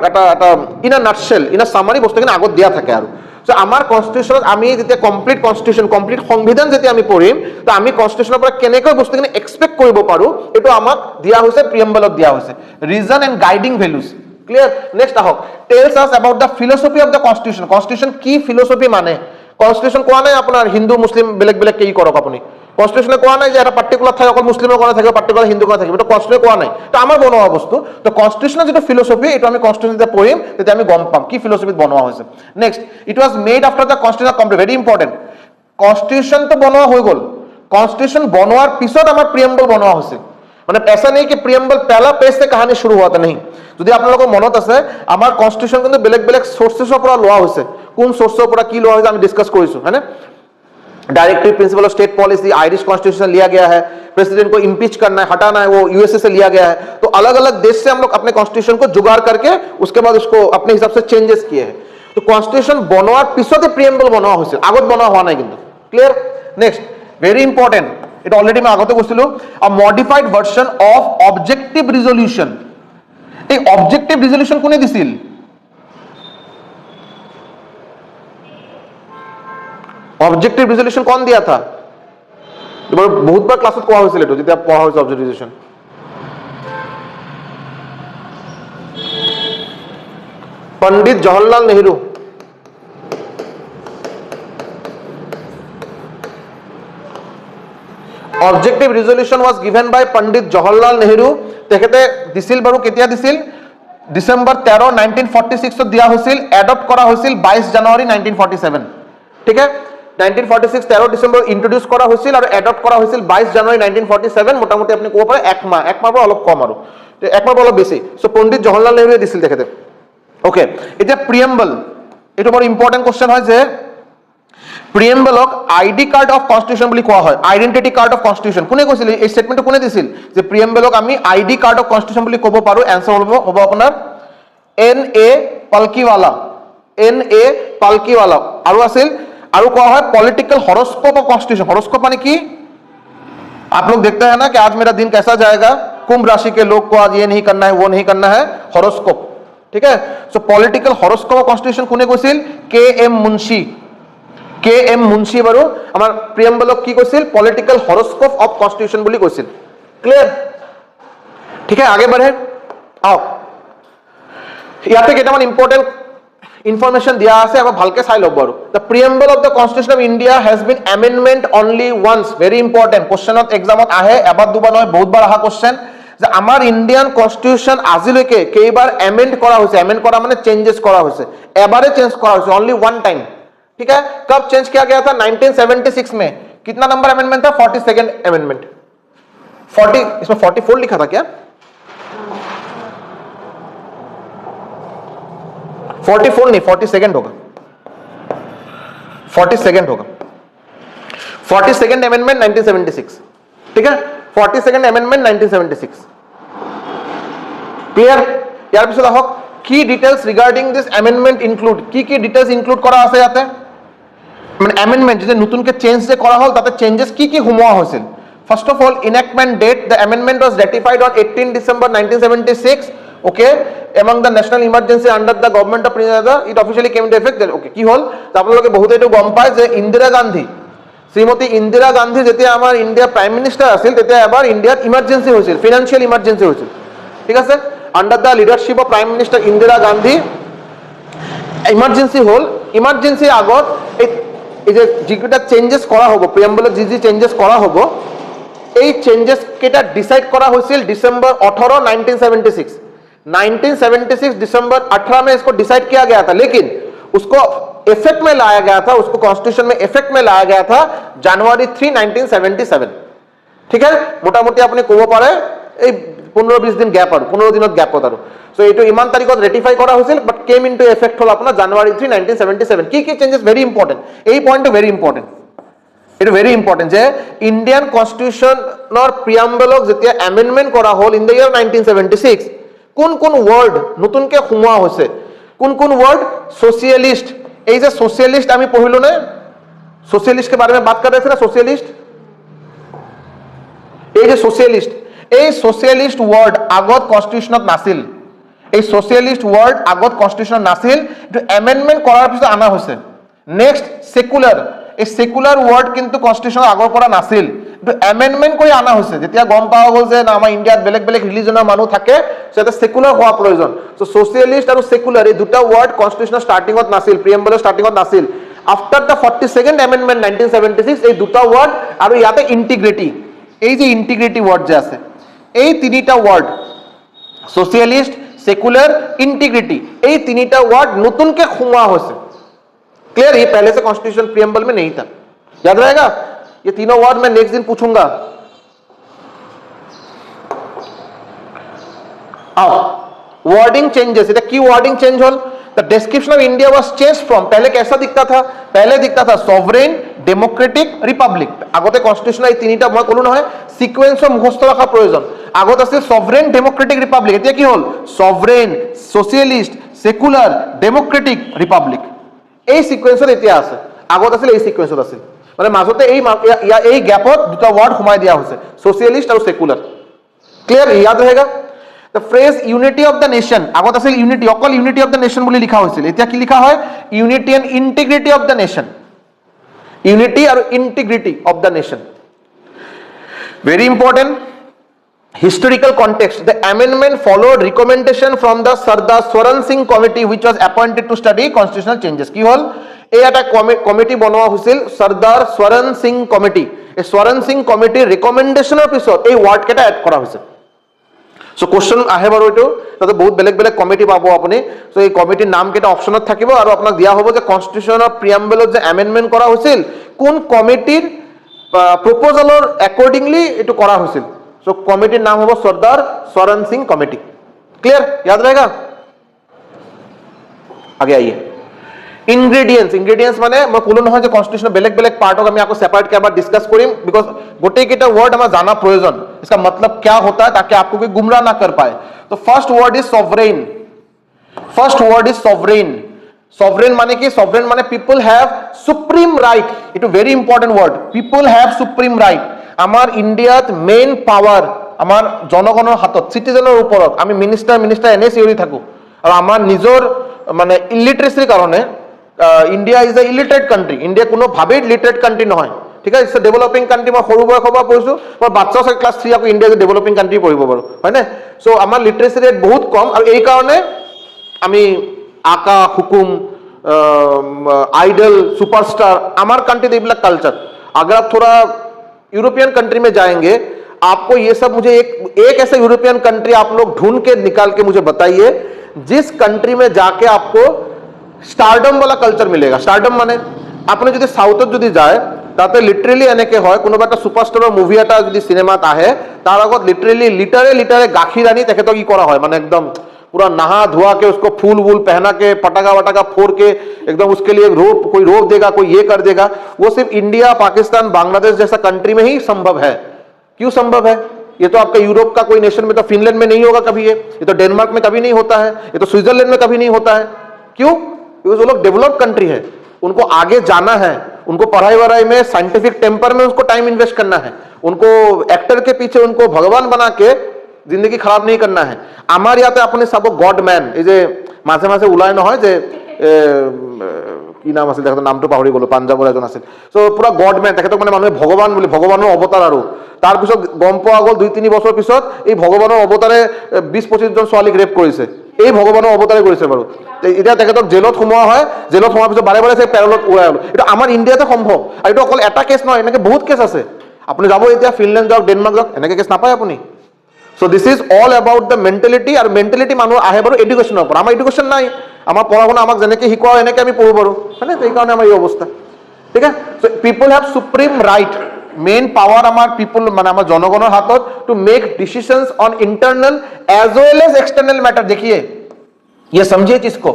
এটা in a nutshell, in a সামাৰি বস্তুখিনি আগত দিয়া থাকে। আৰু সো আমাৰ কনস্টিটিউশনত আমি যেতিয়া কমপ্লিট কনস্টিটিউশন, কমপ্লিট সংবিধান যেতিয়া আমি পঢ়িম, তো আমি কনস্টিটিউশনৰ পৰা কেনেকৈ বস্তুখিনি এক্সপেক্ট কৰিব পাৰো, এইটো আমাক দিয়া হৈছে, প্ৰিয়ম্বলত দিয়া হৈছে। Reason and guiding values. Clear? Next আহক, tells us about the philosophy of the constitution. Constitution কি ফিলসফি মানে? কনস্টিটিউশন কোৱা নাই আপোনাৰ হিন্দু মুসলিম বেলেগ বেলেগ কি কৰক আপুনি, কনস্টিটিউশনে কোৱা নাই যে এটা পাৰ্টিকুলাৰ থাকে অকল মুসলিমৰ কাৰণে থাকিব, পাৰ্টিকুলাৰ হিন্দু কাৰণে থাকিব, এটা কনস্টিটিউশনে কোৱা নাই, এটা আমাৰ বনোৱা বস্তু। তো কনস্টিটিউশনৰ যেটো ফিলসফি, এটা আমি কনস্টিটিউশন যেতিয়া পঢ়িম তেতিয়া আমি গম পাম কি ফিলসফিত বনোৱা হৈছে। Next, it was made after the constitution complete, very important. Constitution তো বনোৱা হৈ গ'ল, কনস্টিটিউশন বনোৱাৰ পিছত আমাৰ প্ৰিয়ম্বল বনোৱা হৈছে। মানে ऐसा नहीं कि प्रियम्बल पहला पेज से कहानी शुरू हुआ था, नहीं। যদি আপোনালোকৰ মনত আছে আমাৰ কনস্টিটিউশন কিন্তু বেলেগ বেলেগ সোৰ্সেসৰ পৰা লোৱা হৈছে, কোন সোৰ্সৰ পৰা কি লোৱা হৈছে আমি ডিসকাস কৰিছো, হয়নে। Directive principle of state policy Irish constitution लिया गया है, प्रेसिडेंट को इंपीच करना है, हटाना है, वो यूएसए से लिया गया है। तो अलग अलग देश से हम लोग अपने कॉन्स्टिट्यूशन को जुगाड़ करके उसके बाद उसको अपने हिसाब से चेंजेस किए हैं। तो कॉन्स्टिट्यूशन बनवार पिछते प्रिएम्बल बनवा হয়েছিল, আগত বনোৱা হোৱা নাই কিন্তু। ক্লিয়ার? নেক্সট ভেরি ইম্পর্টেন্ট, এটা অলরেডি আমি আগতে কৈছিলো, আ modified version of objective resolution. এই অবজেক্টিভ রিজলিউশন কোনে দিছিল? ऑब्जेक्टिव रिजोल्यूशन कौन दिया था? बहुत बार क्लास कोआ হয়েছিল এটা, যদি পড়া হয়েছে objective resolution. Pandit Jawaharlal Nehru. Objective resolution was given by Pandit Jawaharlal Nehru. তেখেতে দিছিল বাৰু, কেতিয়া দিছিল? ডিসেম্বৰ 13 1946 দিয়া হৈছিল, এডপ্ট কৰা হৈছিল 22 জানুৱাৰী 1947। ঠিক আছে, 1946 13 ডিসেম্বৰ ইন্ট্ৰোডিউস কৰা হৈছিল আৰু এডপ্ট কৰা হৈছিল 22 জানুৱাৰী 1947। মোটামুটি আপনি ক'ব পাৰে এক মাহ পৰা অলপ কম আৰু এক মাহ অলপ বেছি। সো পণ্ডিত জৱাহৰলাল নেহৰুৱে দিছিল তেখেতে। ওকে, এতিয়া প্ৰিএম্বল, এটা বড় ইম্পৰ্টেন্ট কোশ্চেন হয় যে প্ৰিএম্বলক আইডি কাৰ্ড অফ কনস্টিটিউশন বুলি কোৱা হয়, আইডেন্টিটি কার্ড অফ কনস্টিটিউশন। কোনে কৈছিল এই স্টেটমেন্টটো, কোনে দিছিল যে প্রিএম্বলক আমি আইডি কার্ড অফ কনস্টিটিউশন বুলি ক'ব পাৰো? এনসাৰ হ'ব আপোনাৰ এন এ পালকিৱালা, এন এ পালকিৱালা। আৰু আছিল, আৰু কোৱা হয় political horoscope of constitution. Horoscope माने की? आप लोग देखते हैं ना कि आज मेरा दिन कैसा जाएगा, कुंभ राशि के लोग को आज ये नहीं करना है, वो नहीं करना है, हॉरोस्कोप। ठीक है, सो पॉलिटिकल हॉरोस्कोप ऑफ कॉन्स्टिट्यूशन कोने কৈছিল? के एम मुंशी। के एम मुंशी বাৰু আমাৰ প্ৰিএম্বলক কি কৈছিল? পলিটিক্যাল হরোস্কোপ অফ কনস্টিটিউশন বুলি কৈছিল। ক্লিয়ার? ঠিক আছে, আগে बढ़े। आओ, ইয়াতে কেইটামান ইম্পর্টেন্ট ইনফরমেশন দিয়া আছে, আবার ভালকে চাই লব বাৰু। The preamble of the constitution of India has been amendment only once. Very important, কোশ্চেনত এক্সামত আহে, এবাৰ দুবাৰ নহয়, বহুতবাৰ আহা কোশ্চেন যে আমাৰ ইন্ডিয়ান কনস্টিটিউশন আজিলৈকে কেইবাৰ এমেন্ড কৰা হৈছে? এমেন্ড কৰা মানে চেঞ্জেস কৰা হৈছে, এবাৰে চেঞ্জ কৰা হৈছে, অনলি ওয়ান টাইম। ठीक है, कब चेंज किया गया था? 1976 में। कितना नंबर अमेंडमेंट था? 42nd amendment. 40, इसमें 44 लिखा था क्या? 44 नहीं, 42nd होगा, 42nd होगा। 42nd amendment 1976। ठीक है, 42nd अमेंडमेंट 1976। क्लियर? यार पिछले हक की details regarding this amendment include, की डिटेल्स इंक्लूड करा আছে ইয়াতে? মানে অ্যামেন্ডমেন্ট যে নতুনকে চেঞ্জ যে করা হল, তাতে চেঞ্জেস কি হুমোৱা হৈছিল? First of all, enactment date, the amendment was ratified on 18 December 1976। Okay, among the national emergency under the government of Prince Rada, it officially came into effect। Okay, কি হল? আপোনালোকে বহুত এইটো গম পায় যে ইন্দিৰা গান্ধী, শ্ৰীমতী ইন্দিৰা গান্ধী যেতিয়া আমাৰ ইন্ডিয়া প্ৰাইম মিনিষ্টাৰ আছিল, তেতিয়া এবাৰ ইন্ডিয়াত ইমার্জেন্সি হৈছিল, ফিনান্সিয়াল ইমার্জেন্সি হৈছিল। ঠিক আছে, under the leadership of prime minister Indira Gandhi emergency হল। ইমার্জেন্সির আগত এই যে যেটা চেঞ্জেস করা হবো, প্রিএম্বলত যি চেঞ্জেস করা হবো, এই চেঞ্জেস কেটা ডিসাইড করা হয়েছিল डिसंबर 18 1976। 1976 दिसंबर 18 में इसको डिसाइड किया गया था, लेकिन उसको इफेक्ट में लाया गया था, उसको कॉन्स्टिट्यूशन में इफेक्ट में लाया गया था जनवरी 3 1977। ठीक है, মোটামুটি আপনি কব পারে এই 15-20 দিন গ্যাপ, আর 15 দিনত গ্যাপত আৰু। সো এইটো ইমান তারিখত রেটিফাই করা হয়েছিল, বাট কেম ইনটু এফেক্ট হল আপনার জানুয়ারি 3 1977। কি চেঞ্জেস? ভেরি ইম্পর্টেন্ট, এই পয়েন্টটা ভেরি ইম্পর্টেন্ট, এটা ভেরি ইম্পর্টেন্ট যে ইন্ডিয়ান কনস্টিটিউশনৰ প্ৰিএম্বলক যেতিয়া অ্যামেন্ডমেন্ট কৰা হল ইন দ্য ইয়াৰ 1976, কোন কোন ওয়াৰ্ড নতুনকে সোমোৱা হৈছে? কোন কোন ওয়ার্ড? সোশিয়ালিস্ট। এই যে সোশিয়ালিস্ট আমি পঢ়িলো না, সোশিয়ালিস্ট के बारे में बात कर रहे थे ना, सोशलिस्ट। এই যে সোশিয়ালিস্ট, এই সোশিয়ালিস্ট ওয়ার্ড আগত কনস্টিটিউশনত নাছিল, এই সোশিয়ালিস্ট ওয়ার্ড আগত কনস্টিটিউশনত নাছিল, এটো এমেন্ডমেন্ট কৰাৰ পিছত আনা হৈছে। নেক্সট সেকুলাৰ, এই সেকুলাৰ ওয়াৰ্ড কিন্তু কনস্টিটিউশনত আগৰ পৰা নাছিল, এটো এমেন্ডমেন্ট কৰি আনা হৈছে। যেতিয়া গম পাওয়া গ'ল যে আমাৰ ইন্ডিয়াত বেলেগ বেলেগ ৰিলিজনৰ মানুহ থাকে, সেটা সেকুলাৰ হওয়া প্ৰয়োজন। সো সোশিয়ালিস্ট আৰু সেকুলাৰ এই দুটা ওয়াৰ্ড কনস্টিটিউশনৰ স্টাৰ্টিংত নাছিল, প্ৰিএম্বলৰ স্টাৰ্টিংত নাছিল। আফটাৰ দ্য 42nd অ্যামেন্ডমেন্ট 1976 এই দুটা ওয়াৰ্ড আৰু ইয়াতে ইন্টিগ্রিটি, এই যে ইন্টিগ্রিটি ওয়ার্ড যে আছে, এই তিনিটা ওয়ার্ড সোশিয়ালিস্ট, सेकुलर, इंटीग्रिटी, এই তিনিটা ওয়ার্ড নতুনকে সোমোৱা হৈছে। क्लियर? ये पहले से कॉन्स्टिट्यूशन प्रीएम्बल में नहीं था, याद रहेगा। ये तीनों वर्ड मैं नेक्स्ट दिन पूछूंगा। आओ, वर्डिंग चेंजेस, এটা কি wording change hall? The description of India was change from, पहले कैसा दिखता था, पहले दिखता था सॉवरेन, डेमोक्रेटिक, रिपाब्लिक। আগতে কনস্টিটিউশন এই তিনিটা মই কলো নহয় সিকোয়েন্সৰ মুখস্থ ৰখা প্ৰয়োজন। আগত আছিল সভৰেন, ডেমোক্ৰেটিক, ৰিপাব্লিক, এতিয়া কি হ'ল সভৰেন, সোশিয়েলিষ্ট, সেকুলার, ডেমোক্রেটিক, রিপাব্লিক। এই সিকোয়েন্সত এতিয়া আছে, আগত আছিল এই সিকোয়েন্সত আছিল, মানে মাজতে এই গ্যাপত দুটা ওয়ার্ড সোমাই দিয়া হৈছে, সোশিয়েলিষ্ট আৰু সেকুলার। ক্লিয়ার, याद रहेगा। The phrase unity of the nation, আগত আছিল ইউনিটি, অকল ইউনিটি অফ দ্য নেশন বুলি লিখা হৈছিল, এতিয়া কি লিখা হয় unity and integrity of the nation, unity আৰু integrity of the nation. Very important historical context, the amendment followed recommendation from the Sardar Swaran Singh committee which was appointed to study constitutional changes। কি হল, এই এটা committee বনোৱা হৈছিল সৰদাৰ স্বৰণ Singh committee, এই স্বৰণ সিং কমিটিৰ ৰিকমেণ্ডেশ্যনৰ পিছত এই ওয়াৰ্ড কেটা এড কৰা হৈছে। সো কোশ্চেন আহে বাৰু, এইটো তাতে বহুত বেলেগ বেলেগ কমিটি পাব আপুনি। সো এই কমিটিৰ নাম কেটা অপশনত থাকিব আৰু আপোনাক দিয়া হ'ব যে কনস্টিটিউশনৰ প্ৰিএম্বলত যে এমেন্ডমেন্ট কৰা হৈছিল কোন কমিটিৰ প্ৰপোজালৰ একৰ্ডিংলি এইটো কৰা হৈছিল। সো কমিটিৰ নাম হ'ব সরদার স্বরণ সিং কমিটি। ক্লিয়ার, याद रहेगा। आगे आइए, ইনগ্রেডিয়েন্টস মানে মই কলো নহয় যে কনস্টিটিউশন বেলেগ বেলেগ পার্টক আমি আকৌ সেপারেট के बाद डिस्कस करें, बिकॉज गोटे केटा वर्ड हमें जाना प्रयोजन, इसका मतलब क्या होता है ताकि आपको कोई गुमराह ना कर पाए। तो first word is sovereign, first word is sovereign. Sovereign माने कि सॉवरेन माने people have supreme right, it very important word, people have supreme right. आमार इंडियात मेन पावर आमार जनगणर हातत, सिटिजेনৰ ওপৰত। আমি মিনিষ্টাৰ এনে চিঞৰি থাকো আৰু আমাৰ নিজৰ মানে ইলিটাৰেচিৰ কাৰণে India is a illiterate country, India কোনো ভাবে লিটাৰেট কান্ট্ৰি নহয়, ঠিক আছে, ইটস এ ডেভেলপিং কান্ট্ৰি। মই সৰু বয়সৰ পৰা পঢ়িছো, মই বাচ্চা আছে ক্লাস 3 আকৌ ইন্ডিয়া যে ডেভেলপিং কান্ট্রি পঢ়িব বাৰু, হয় না। সো আমাৰ লিটাৰেসি ৰেট বহুত কম আৰু এই কাৰণে আমি আকা হুকুম आइडल सुपरस्टार हमारे कंट्री এইবিলাক कल्चर। अगर आप थोड़ा यूरोपियन कंट्री में जाएंगे आपको ये सब, मुझे एक ऐसा यूरोपियन कंट्री आप लोग ढूंढ के निकाल के मुझे बताइए जिस कंट्री में जाके आपको स्टारडम वाला कल्चर मिलेगा। स्टारडम माने आपने যদি সাউথত যদি যায় তাতে লিটারেলি এনেকে হয়, কোনোবা একটা সুপাৰস্টাৰৰ মুভি এটা যদি সিনেমাত আহে তাৰ আগত লিটাৰেলি লিটাৰে গাখীৰ আনি তেখেতক কি কৰা হয়, মানে एकदम पूरा नहा धुआ के उसको फूल वूल पहना के पटाखा वटाखा फोड़ के एकदम उसके लिए कोई रोक देगा, कोई ये कर देगा। वो सिर्फ इंडिया, पाकिस्तान, बांग्लादेश जैसा कंट्री में ही संभव है। क्यों संभव है? ये तो आपका यूरोप का कोई नेशन में, तो फिनलैंड में नहीं होगा कभी, ये तो डेनमार्क में कभी नहीं होता है, ये तो स्विट्जरलैंड में कभी नहीं होता है। क्यों? बिकॉज वो लोग डेवलप कंट्री है, उनको आगे जाना है, उनको पढ़ाई वढ़ाई में साइंटिफिक टेम्पर में उसको टाइम इन्वेस्ट करना है, उनको एक्टर के पीछे उनको भगवान बना के जिंदगी खराब नहीं करना है। आमार याते अपने सब गॉड मैन, এই যে মাঝে মাঝে ওলাই নহয় যে কি নাম আছিল তেখেতৰ নামটো পাহৰি গলো, পাঞ্জাবৰ এজন আছিল। সো পুৰা গড ম্যান, তেখেতক মানে মানুহে ভগৱান বুলি, ভগৱানৰ অৱতাৰ। আৰু তাৰ পিছত গম পোৱা গ'ল 2-3 বছৰ পিছত এই ভগৱানৰ অৱতাৰে 20-25 জন ছোৱালীক ৰেপ কৰিছে, এই ভগৱানৰ অৱতাৰে কৰিছে বাৰু। এতিয়া তেখেতক জেলত সোমোৱা হয়, জেলত সোমোৱাৰ পিছত বাৰে বাৰে পেৰলত উৰাই গ'ল। এইটো আমাৰ ইণ্ডিয়াতে সম্ভৱ, আৰু এইটো অকল এটা কেছ নহয়, এনেকে বহুত কেছ আছে। আপুনি যাব এতিয়া ফিনলেণ্ড যাওক, ডেনমাৰ্ক যাওক, এনেকে কেছ নাপায় আপুনি। So this is all about the mentality, আৰু mentality মানুহ আহে বাৰু এডুকেশ্যনৰ পৰা। আমাৰ এডুকেশ্যন নাই, আমাৰ পঢ়া শুনা আমাক যেনেকে শিকোৱা এনেকে আমি পঢ়ো বাৰু, হয়নে? সেইকাৰণে আমাৰ এই অৱস্থা, ঠিক আছে। So people have supreme right, main power আমার পিপল মানে আমার জনগণের হাতত to make decisions on internal as well as external matter. देखिए ये समझिए चीज को,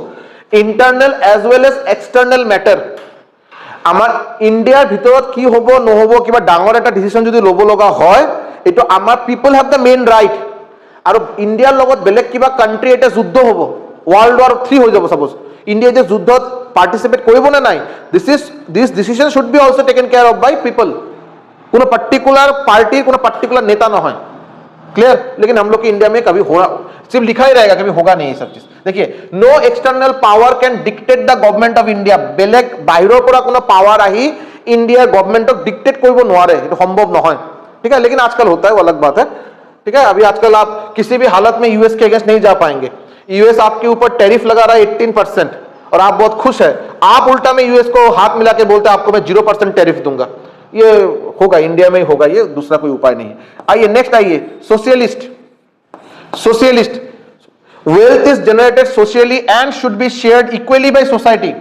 internal as well as external matter. আমার ইন্ডিয়ার ভিতৰত কি হ'ব নহ'ব, কিবা ডাঙৰ এটা ডিসিশন যদি ল'ব লগা হয়, এইটো আমাৰ পিপল হ্যাভ দ্য মেইন ৰাইট। আৰু ইণ্ডিয়াৰ লগত বেলেগ কিবা কাণ্ট্ৰি এটা যুদ্ধ হ'ব, World War 3 হৈ যাব সাপোজ, ইণ্ডিয়া যে যুদ্ধত পাৰ্টিচিপেট কৰিব নে নাই, this decision should be also taken care of by people, কোনো পার্টিকুলার पार्टी, কোনো পার্টিকুলার नेता নহয়। क्लियर? लेकिन हम लोग की इंडिया में कभी हो रहा, सिर्फ लिखा ही रहेगा, कभी होगा नहीं ये सब चीज। देखिए, no external power can dictate the government of India. बेलेग बाहिৰৰ পৰা কোনো पावर আহি इंडिया गवर्नमेंटক डिक्टेट কৰিব নোৱাৰে, এটা সম্ভৱ নহয়, ठीक है। लेकिन आजकल होता है, वो अलग बात है, ठीक है। अभी आजकल आप किसी भी हालत में यूएस के अगेंस्ट नहीं जा पाएंगे। यूएस आपके ऊपर टैरिफ लगा रहा है 18% और आप बहुत खुश है, आप उल्टा में यूएस को हाथ मिला के बोलते हैं आपको मैं 0% टैरिफ दूंगा। ये होगा, इंडिया में ही होगा, ये दूसरा कोई उपाय नहीं है। आइए नेक्स्ट, आइए socialist. Socialist, wealth is generated socially and should be shared equally by society,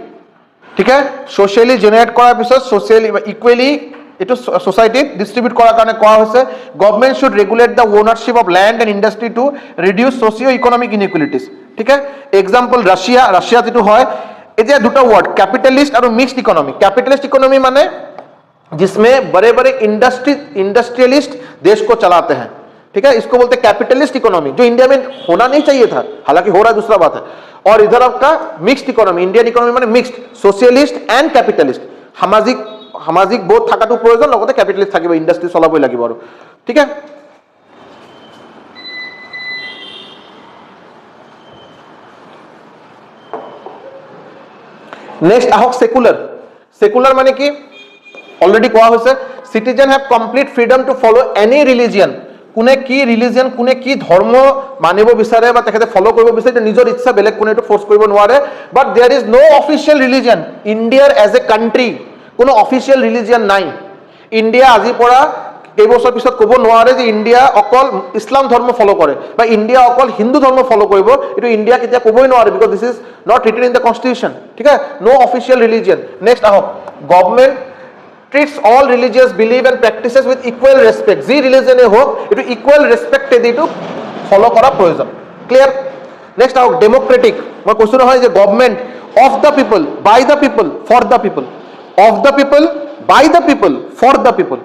ठीक है। सोशली जनरेट करार पिছত सोशली इक्वली এইটো সোসাইটিত ডিস্ট্রিবিউট কৰাৰ কাৰণে কোৱা হৈছে government should regulate the ownership of land and industry to reduce socio economic inequalities ঠিক আছে এক্সাম্পল ৰাছিয়া যেটো হয় এতিয়া দুটা ওয়ার্ড कैपिटलिस्ट और मिक्स्ड इकोनॉमी कैपिटलिस्ट इकोनॉमी माने जिसमें बड़े बड़े इंडस्ट्रियलिस्ट देश को चलाते हैं ठीक है इसको बोलते हैं कैपिटलिस्ट इकोनॉमी जो इंडिया में होना नहीं चाहिए था हालांकि हो रहा है दूसरा बात है और इधर आपका मिक्स्ड इकोनॉमी इंडियन इकोनॉमी माने मिक्स्ड सोशलिस्ट एंड कैपिटलिस्ट सामाजिक बोध থাকাটো প্ৰয়োজন লগতে ক্যাপিটালিস্ট থাকিব ইন্ডাস্ট্ৰি চলাবই লাগিব আৰু ঠিক আছে नेक्स्ट आहक सेकुलर माने कि ऑलरेडी কোৱা হৈছে citizen have complete freedom to follow any religion কোনে কি রিলিজিয়ন কোনে কি ধর্ম মানিব বিচাৰে বা তেখেতে ফলো কৰিব বিচাৰে নিজৰ ইচ্ছা বেলেগ কোনে এটো ফোৰ্স কৰিব নোৱাৰে but there is no official religion ইন্ডিয়াৰ এজ এ কান্ট্ৰি কোনো অফিশিয়াল ৰিলিজিয়ন নাই ইন্ডিয়া আজি পৰা কেইবছৰ পিছত ক'ব নোৱাৰে যে ইন্ডিয়া অকল ইছলাম ধৰ্ম ফলো কৰে বা ইন্ডিয়া অকল হিন্দু ধৰ্ম ফলো কৰিব এটো ইন্ডিয়া কেতিয়া ক'বই নোৱাৰে because this is not written in the constitution ঠিক আছে নো অফিশিয়াল রিলিজিয়ন নেক্সট আহক government treats all religious belief and practices with equal respect ji religion e hok etu equal respect e ditu follow kora proyojon clear next ahok democratic moi question hoy je government of the people by the people for the people of the people by the people for the people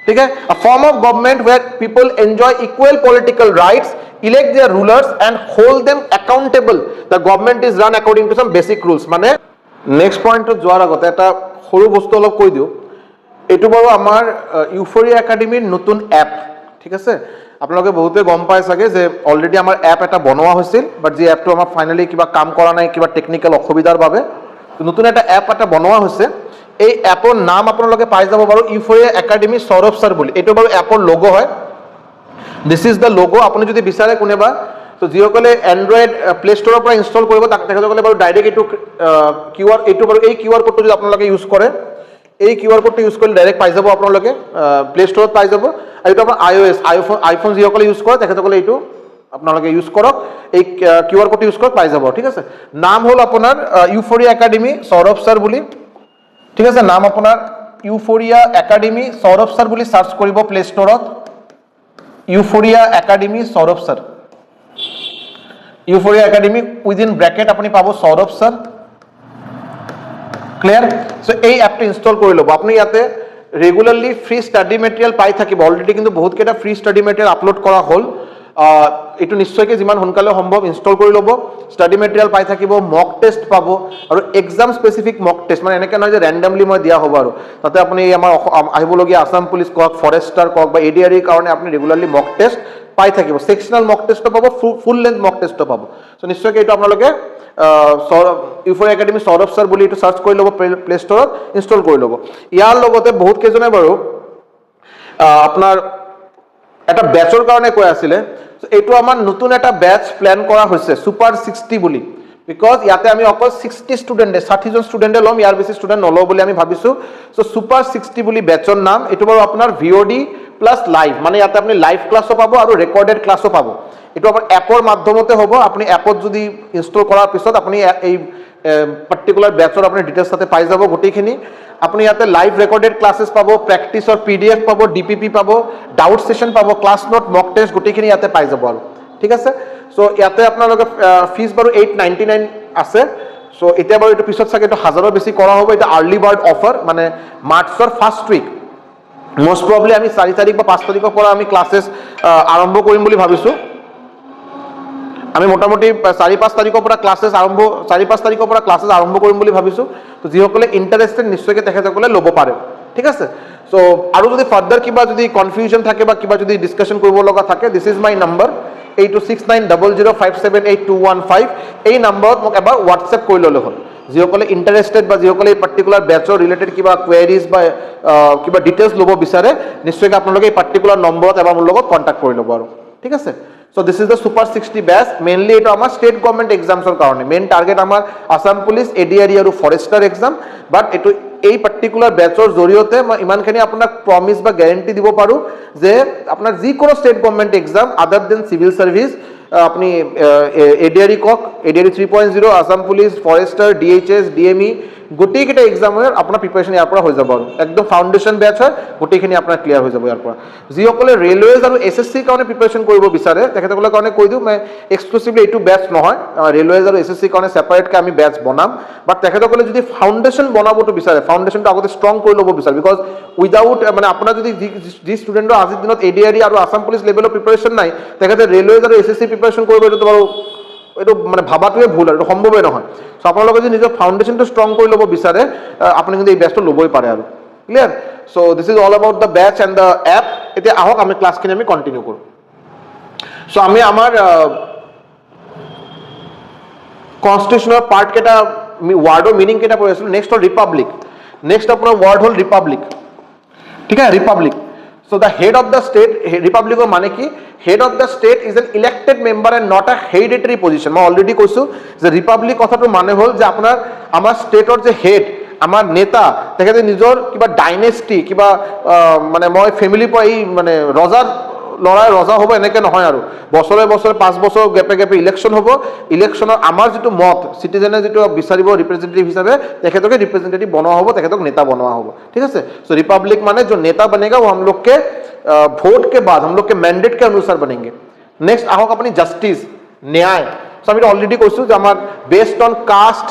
ठीक है a form of government where people enjoy equal political rights elect their rulers and hold them accountable the government is run according to some basic rules মানে next point to joar agote eta সৰু বস্তু অলপ কৈ দিও এটো বাৰু আমাৰ ইউফোৰিয়া একাডেমিৰ নতুন এপ ঠিক আছে আপোনালোকে বহুতে গম পায় সাগে যে অলৰেডি আমাৰ এপ এটা বনোৱা হৈছিল বাট যে এপটো আমাৰ ফাইনালি কিবা কাম কৰা নাই কিবা টেকনিক্যাল অসুবিধাৰ বাবে নতুন এটা এপ এটা বনোৱা হৈছে এই এপৰ নাম আপোনালোকে পাই যাব বাৰু ইউফোৰিয়া একাডেমি সৌৰভ স্যাৰ বুলি এটো বাৰু এপৰ লোগো হয় দিস ইজ দ্য লোগো আপুনি যদি বিচাৰে কোনেবা তো যিসকলে এন্ড্ৰয়েড প্লে ষ্টৰৰ পৰা ইনষ্টল কৰিব তেখেতসকলে বাৰু ডাইৰেক্ট এটো কিউআৰ এটো বাৰু এই কিউআৰ কোডটো যদি আপোনালোকে ইউজ কৰে এই কিউআৰ কোডটো ইউজ কৰি ডাইৰেক্ট পাই যাব আপোনালোকে প্লে ষ্টৰত পাই যাব আৰু এটা আপোনাৰ আইওএস আইফোন যিসকলে ইউজ কৰে তেখেতসকলে এইটো আপোনালোকে ইউজ কৰক এই কিউআৰ কোড ইউজ কৰি পাই যাব ঠিক আছে নাম হল আপোনাৰ ইউফোৰিয়া একাডেমি সৌৰভ স্যাৰ বুলি ঠিক আছে নাম আপোনাৰ ইউফোৰিয়া একাডেমি সৌৰভ স্যাৰ বুলি সাৰ্চ কৰিব প্লে ষ্টৰত Euphoria Academy Saurav sir Euphoria Academy within bracket আপনি পাবো সৌৰভ স্যাৰ ক্লিয়াৰ সো এই অ্যাপটা ইনস্টল কৰি লব আপনি ইয়াতে ৰেগুলাৰলি ফ্ৰি স্টাডি মেটেৰিয়াল পাই থাকিব অলৰেডি কিন্তু বহুত কেটা ফ্ৰি স্টাডি মেটেৰিয়াল আপলোড কৰা হল এটো নিশ্চয়কৈ যিমান সোনকালে সম্ভৱ ইনস্টল কৰি লব স্টাডি মেটেৰিয়াল পাই থাকিব মক টেস্ট পাব আৰু এক্সাম স্পেসিফিক মক টেস্ট মানে এনেকৈ নহয় যে ৰ্যান্ডমলি মই দিয়া হ'ব আৰু তাতে আপুনি আমাৰ আহিবলগীয়া আসাম পুলিচ কক ফৰেষ্টাৰ কক বা এডিআৰই কাৰণে আপুনি ৰেগুলাৰলি মক টেস্ট পাই থাকিব সেকশনাল মক টেস্ট পাব ফুল লেন্থ মক টেস্ট পাব সো নিশ্চয়কৈ এইটো আপোনালোকে ইউফোরিয়া একাডেমি সৌৰভ স্যাৰ বুলি এইটো সাৰ্চ কৰি লব প্লে ষ্টৰত ইনস্টল কৰি লব ইয়াৰ লগতে বহুত কেজনে বাৰু আপোনাৰ এটা ব্যাচৰ কাৰণে কৈ আছিলে এইটো আমাৰ নতুন এটা ব্যাচ প্ল্যান কৰা হৈছে সুপাৰ 60 বুলি বিকজ ইয়াতে আমি অকল 60 ষ্টুডেন্টে 60 জন ষ্টুডেন্টে লম ইয়াৰ বেছি ষ্টুডেন্ট নলও বুলি আমি ভাবিছো সো সুপাৰ 60 বুলি ব্যাচৰ নাম এইটো বাৰু আপোনাৰ ভিঅডি প্লাস লাইভ মানে ইয়াতে আপনি লাইভ ক্লাসও পাবো আৰু ৰেকৰ্ডেড ক্লাসও পাবো এটো আপোনাৰ এপৰ মাধ্যমতে হ'ব আপনি এপত যদি ইনস্টল কৰাৰ পিছত আপনি এই পাৰ্টিকুলাৰ ব্যাচৰ আপনি ডিটেইলস সাথে পাই যাব গোটেইখিনি আপনি ইয়াতে লাইভ ৰেকৰ্ডেড ক্লাसेस পাবো প্ৰ্যাকটিসৰ পিডিএফ পাবো ডিপিপি পাবো ডাউট সেশন পাবো ক্লাস নোট মক টেস্ট গোটেইখিনি ইয়াতে পাই যাব আৰু ঠিক আছে সো ইয়াতে আপোনালোকে ফিস বাৰু 899 আছে সো এতিয়া বাৰু এটো পিছত সাকে এটো হাজাৰৰ বেছি কৰা হ'ব এটা আৰ্লি বাৰ্ড অফাৰ মানে মাৰ্চৰ ফাৰ্স্ট উইক মোস্ট প্ৰবলি আমি 4 তাৰিখ বা 5 তাৰিখৰ পৰা আমি ক্লাसेस আৰম্ভ কৰিম বুলি ভাবিছো আমি মোটামুটি 4-5 তাৰিখৰ পৰা ক্লাसेस আৰম্ভ 4-5 তাৰিখৰ পৰা ক্লাसेस আৰম্ভ কৰিম বুলি ভাবিছো তো যিসকলে ইন্টাৰেস্টেড নিশ্চয়কৈ তেখেতসকলে ল'ব পাৰে ঠিক আছে সো আৰু যদি ফাৰ্দাৰ কিবা যদি কনফিউজন থাকে বা কিবা যদি ডিসকাশন কৰিব লগা থাকে দিস ইজ মাই নাম্বাৰ 826900578215 এই নম্বৰত মোক এবাৰ হোৱাটসঅ্যাপ কৰি ল'লে হ'ল যিসকলে ইন্টাৰেস্টেড বা যিসকলে এই পাৰ্টিকুলাৰ ব্যাচৰ ৰিলেটেড কিবা কোয়েৰিজ বা কিবা ডিটেইলস ল'ব বিচাৰে নিশ্চয়কৈ আপোনালোকে এই পাৰ্টিকুলাৰ নম্বৰত এবাৰ মোৰ লগত কন্টাক্ট কৰি ল'ব আৰু ঠিক আছে So this is the Super 60 batch. Mainly it our state government exams or karone. Main target our Assam Police, ADRE or Forester exam. But it a particular batch or zoriote iman khani apna promise ba guarantee dibo paru je apnar ji kono state government exam other than civil service apni ADRE kok ADRE 3.0 Assam Police, Forester, DHS, DME গোটেইকেইটা এক্সামৰ আপোনাৰ preparation ইয়াৰ পৰা হৈ যাব আৰু একদম foundation বেচ হয়, গোটেইখিনি আপোনাৰ ক্লিয়াৰ হৈ যাব ইয়াৰ পৰা। যিসকলে ৰেলৱেজ আৰু SSCৰ কাৰণে প্ৰিপাৰেশ্যন কৰিব বিচাৰে তেখেতসকলৰ কাৰণে কৈ দিওঁ, মই এক্সক্লুচিভলি এইটো বেচ নহয়, ৰেলৱেজ আৰু SSCৰ কাৰণে ছেপাৰেটকৈ আমি বেচ বনাম, বাট তেখেতসকলে যদি ফাউণ্ডেশ্যন বনাবতো বিচাৰে, ফাউণ্ডেশ্যনটো আগতে ষ্ট্ৰং কৰি ল'ব বিচাৰে, বিকজ উইদাউট মানে আপোনাৰ যদি যি ষ্টুডেণ্টৰ আজিৰ দিনত ADRE আৰু আছাম পুলিচ লেভেলৰ প্ৰিপাৰেশ্যন নাই, তেখেতে ৰেলৱেজ আৰু SSC প্ৰিপাৰেশ্যন কৰিব, এইটো বাৰু এইটো মানে ভাবাটোৱে ভুল আৰু এইটো সম্ভৱেই নহয়। চ' আপোনালোকে যদি নিজৰ ফাউণ্ডেশ্যনটো ষ্ট্ৰং কৰি ল'ব বিচাৰে আপুনি কিন্তু এই বেচটো ল'বই পাৰে আৰু clear. So' this is all about the base and the app. এতিয়া আহক আমি ক্লাছখিনি আমি কণ্টিনিউ কৰোঁ। চ' আমি আমাৰ কনষ্টিটিউশ্যনৰ পাৰ্ট কেইটা ৱাৰ্ডৰ মিনিং কেইটা পঢ়ি আছিলোঁ। নেক্সট হ'ল ৰিপাব্লিক। নেক্সট আপোনাৰ ৱাৰ্ড হ'ল ৰিপাব্লিক, ঠিক আছে, Republic. So the head of the state, republic মানে কি? Head of the state is an elected member and not a hereditary position. মই অলৰেডি কৈছোঁ যে ৰিপাব্লিক কথাটো মানে হ'ল যে আপোনাৰ আমাৰ ষ্টেটৰ যে হেড, আমাৰ নেতা, তেখেতে নিজৰ কিবা ডাইনেষ্টি কিবা মানে মই ফেমিলিৰ পৰা এই মানে ৰজাৰ ল'ৰাই ৰজা হ'ব এনেকৈ নহয় আৰু বছৰে বছৰে 5 বছৰ গেপে গেপে ইলেকশ্যন হ'ব। ইলেকশ্যনৰ আমাৰ যিটো মত চিটিজেনে যিটো বিচাৰিব ৰিপ্ৰেজেণ্টেটিভ হিচাপে তেখেতকে ৰিপ্ৰেজেণ্টেটিভ বনোৱা হ'ব, তেখেতক নেতা বনোৱা হ'ব, ঠিক আছে। চ' रिपब्लिक माने जो नेता बनेगा वो हम लोग के वोट के बाद हम लोग के मैंडेट के अनुसार बनेंगे। नेक्स्ट आहक अपनी जस्टिस, न्याय। सो আমি অলরেডি কৈছোঁ যে আমাৰ based on caste,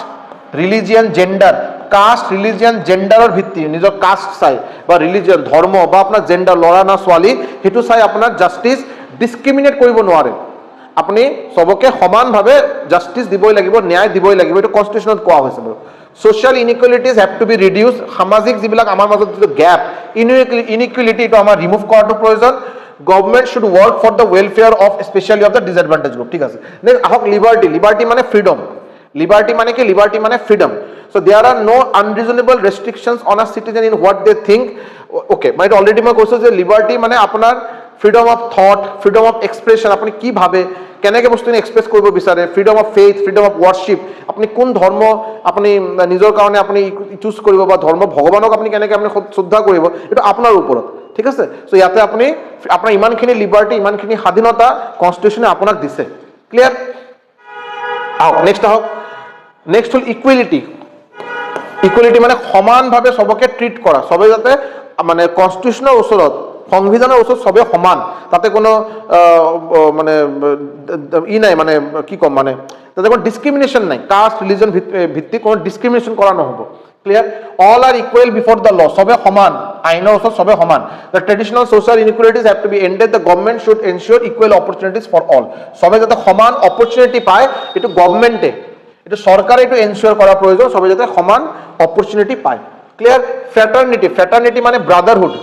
religion, gender, caste religion জেন্ডাৰৰ ভিত্তি নিজৰ কাস্ট চাই বা ৰিলিজিয়ন ধৰ্ম বা আপোনাৰ জেন্ডাৰ ল'ৰা না ছোৱালী সেইটো চাই আপোনাৰ জাষ্টিস ডিসক্ৰিমিনেট কৰিব নোৱাৰে। আপুনি সবকে সমানভাৱে জাষ্টিস দিবই লাগিব, ন্যায় দিবই লাগিব, এইটো কনষ্টিটিউশ্যনত কোৱা হৈছে বাৰু। social inequalities have to be reduced, সামাজিক যিবিলাক আমাৰ মাজত যিটো গ্যাপ ইনইকুৱেলিটি এইটো আমাৰ ৰিমুভ কৰাটো প্ৰয়োজন। Government should work for the welfare of specially of the disadvantage group, ঠিক আছে। নেক্সট আহক লিবাৰ্টি। লিবাৰ্টি মানে ফ্ৰীডম। লিবাৰ্টি মানে কি? লিবাৰ্টি মানে freedom. So there are no unreasonable restrictions on a citizen in what they think. Okay, মই already মই কৈছোঁ যে লিবাৰ্টি মানে আপোনাৰ freedom of thought, freedom of expression, আপুনি কি ভাবে কেনেকৈ বস্তুখিনি এক্সপ্ৰেছ কৰিব বিচাৰে, freedom of faith, freedom of worship, আপুনি কোন ধৰ্ম আপুনি নিজৰ কাৰণে আপুনি চুজ কৰিব বা ধৰ্ম ভগৱানক আপুনি কেনেকৈ আপুনি শ্ৰদ্ধা কৰিব এইটো আপোনাৰ ওপৰত, ঠিক আছে। চ' ইয়াতে আপুনি আপোনাৰ ইমানখিনি লিবাৰ্টি, ইমানখিনি স্বাধীনতা কনষ্টিটিউশ্যনে আপোনাক দিছে, ক্লিয়াৰ। আহক নেক্সট আহক। নেক্সট হ'ল ইকুৱেলিটি। ইকুৱেলিটি মানে সমানভাৱে চবকে ট্ৰিট কৰা, চবে যাতে মানে কনষ্টিটিউশ্যনৰ ওচৰত, সংবিধানৰ ওচৰত চবে সমান, তাতে কোনো মানে ই নাই, মানে কি ক'ম, মানে তাতে কোনো ডিছক্ৰিমিনেশ্যন নাই, কাষ্ট ৰিলিজন ভিত্তিক কোনো ডিছক্ৰিমিনেশ্যন কৰা নহ'ব, clear. All are equal before the law, চবে সমান, আইনৰ ওচৰত চবে সমান। The traditional social inequalities have to be ended. The government should ensure equal opportunities for all, চবে যাতে সমান অপৰচুনিটি পায়, এইটো গভৰ্নমেণ্টে, এইটো চৰকাৰে এইটো এনচিয়ৰ কৰা প্ৰয়োজন, চবে যাতে সমান অপৰচুনিটি পায়, ক্লিয়াৰ। ফ্ৰেটাৰ্নিটি। ফ্ৰেটাৰ্নিটি মানে ব্ৰাদাৰহুড।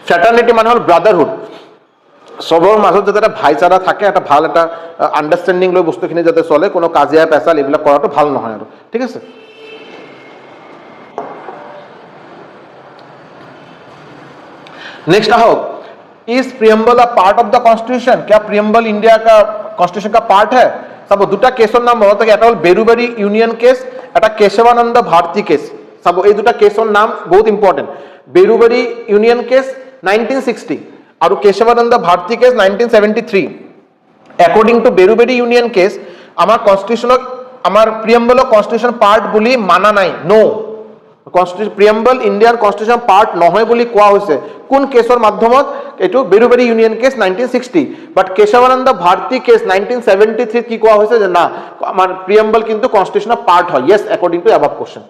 ফ্ৰেটাৰ্নিটি মানে হ'ল ব্ৰাদাৰহুড, চবৰ মাজত যাতে এটা ভাইচাৰা থাকে, এটা ভাল এটা আণ্ডাৰষ্টেণ্ডিং লৈ বস্তুখিনি যাতে চলে, কোনো কাজিয়া পেচাল এইবিলাক কৰাটো ভাল নহয় আৰু, ঠিক আছে। नेक्स्ट आओ, is preamble a part of the constitution? क्या प्रियम्बल इंडिया का कॉन्स्टिट्यूशन का पार्ट है? सब दुटा केसर नाम मনত থাকে, এটা হল বেৰুবাৰী ইউনিয়ন কেস, এটা কেশৱানন্দ ভাৰতী কেস। सब এই দুটা কেসৰ নাম বহুত ইম্পৰ্টেন্ট। বেৰুবাৰী ইউনিয়ন কেস 1960 আৰু Kesavananda Bharati case 1973। According to Berubari union case আমাৰ কনস্টিটিউশনক আমাৰ প্ৰিয়ম্বলক কনস্টিটিউশন পাৰ্ট বুলি মানা নাই, নো। প্ৰিয়ম্বল ইণ্ডিয়ান কনস্টিটিউশন পাৰ্ট নহয় বুলি কোৱা হৈছে কোন কেছৰ মাধ্যমত? এইটো Berubari union case 1960। But Kesavananda Bharati case 1973 কি কোৱা হৈছে যে না আমাৰ প্ৰিয়ম্বল কিন্তু কনস্টিটিউশনৰ পার্ট হয়। Yes, according to above question,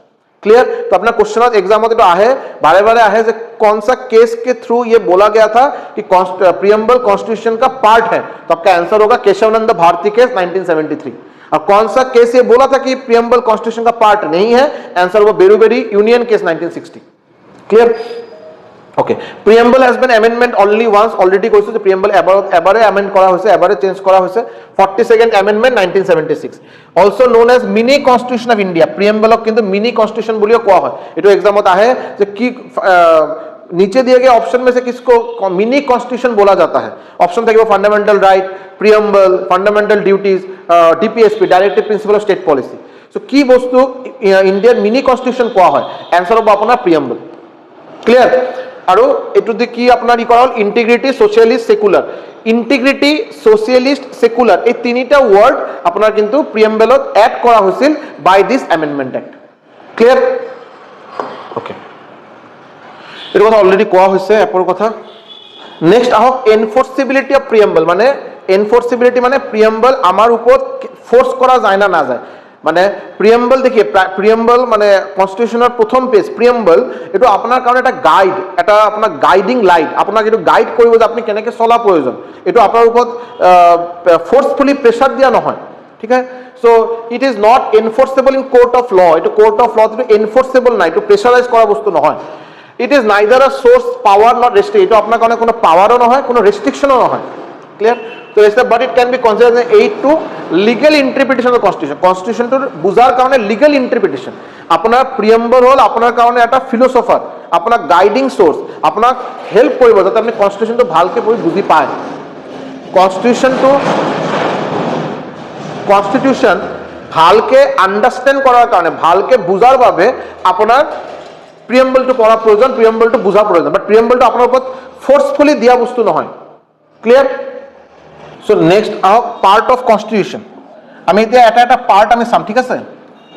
clear. तो अपना क्वेश्चन एग्जाम में तो आहे बारे बारे आहे जे कौन सा केस के थ्रू ये बोला गया था कि प्रियम्बल कॉन्स्टिट्यूशन का पार्ट है? तो आपका आंसर होगा केशवानंद भारती केस 1973। और कौन सा केस ये बोला था कि प्रियम्बल कॉन्स्टिट्यूशन का पार्ट नहीं है? आंसर होगा Berubari union case 1960, clear. Okay, preamble has been amendment only once, already কৈছো যে প্ৰিয়ম্বল এবাৰে अमेंड কৰা হৈছে, এবাৰে চেঞ্জ কৰা হৈছে। 42nd amendment 1976, also known as mini constitution of India. প্ৰিয়ম্বলক কিন্তু মিনি কনস্টিটিউশন বুলিও কোৱা হয়। এটো एग्जामত আহে যে কি नीचे दिए गए ऑप्शन में से किसको मिनी कॉन्स्टिट्यूशन बोला जाता है? ऑप्शन था कि वो fundamental right, preamble, fundamental duties, DPSP, directive principle of state policy. So की वस्तु इंडियन मिनी कॉन्स्टिट्यूशन কোৱা হয়? आंसर होगा अपना प्रियम्बल, क्लियर। আৰু এটো দি কি আপোনাৰ ই কৰা হ'ল integrity socialist secular integrity socialist secular এই তিনিটা ওয়াৰ্ড আপোনাৰ কিন্তু প্ৰিএম্বলত এড কৰা হৈছিল by this amendment act clear okay এর কথা অলরেডি কোয়া হয়েছে এপর কথা নেক্সট আহক এনফোর্সিবিলিটি অফ প্রিএম্বল মানে এনফোর্সিবিলিটি মানে প্রিএম্বল আমার উপর ফোর্স করা যায় না যায় মানে প্রিএম্বল দেখিয়ে প্রিএম্বল মানে কনস্টিটিউশনের প্রথম পেজ প্রিএম্বল এটা আপনার কারণে একটা গাইড এটা আপনার গাইডিং লাইট আপনাকে একটু গাইড করব যে আপনি কেনেকে চলা প্রয়োজন এটা আপনার উপর ফোর্সফুলি প্রেসার দিয়া নহয় ঠিক আছে so it is not enforceable in court of law এটা কোর্ট অফ ল এটা এনফোর্সেবল না এটা প্রেসারাইজ করা বস্তু নহয় ইট ইজ নাইদার আ সোর্স পাওয়ার নট রেস্ট্রিক্ট এটা আপনার কারণে কোনো পাওয়ারও নহয় কোনো রেস্ট্রিকশনও নহয় ক্লিয়ার তো এটা but it can be considered as aid to legal interpretation of constitution কনস্টিটিউশনটোর বুঝার কারণে লিগ্যাল ইন্টারপ্রিটেশন আপনার প্রিএম্বল হল আপনার কারণে একটা ফিলোসফার আপনার গাইডিং সোর্স আপনার হেল্প করব যাতে আপনি কনস্টিটিউশনটো ভালকে পড়ি বুঝি পায় কনস্টিটিউশন ভালকে আন্ডারস্ট্যান্ড করার কারণে ভালকে বুঝার ভাবে আপনার প্রিএম্বলটো পড়া প্রয়োজন প্রিএম্বলটো বুঝা প্রয়োজন বাট প্রিএম্বলটো আপনার উপর ফোর্সফুলি দিয়া বস্তু নহয় ক্লিয়ার সো নেক্সট আহক পার্ট অফ কনস্টিটিউশন আমি এতিয়া এটা পার্ট আমি চাম ঠিক আছে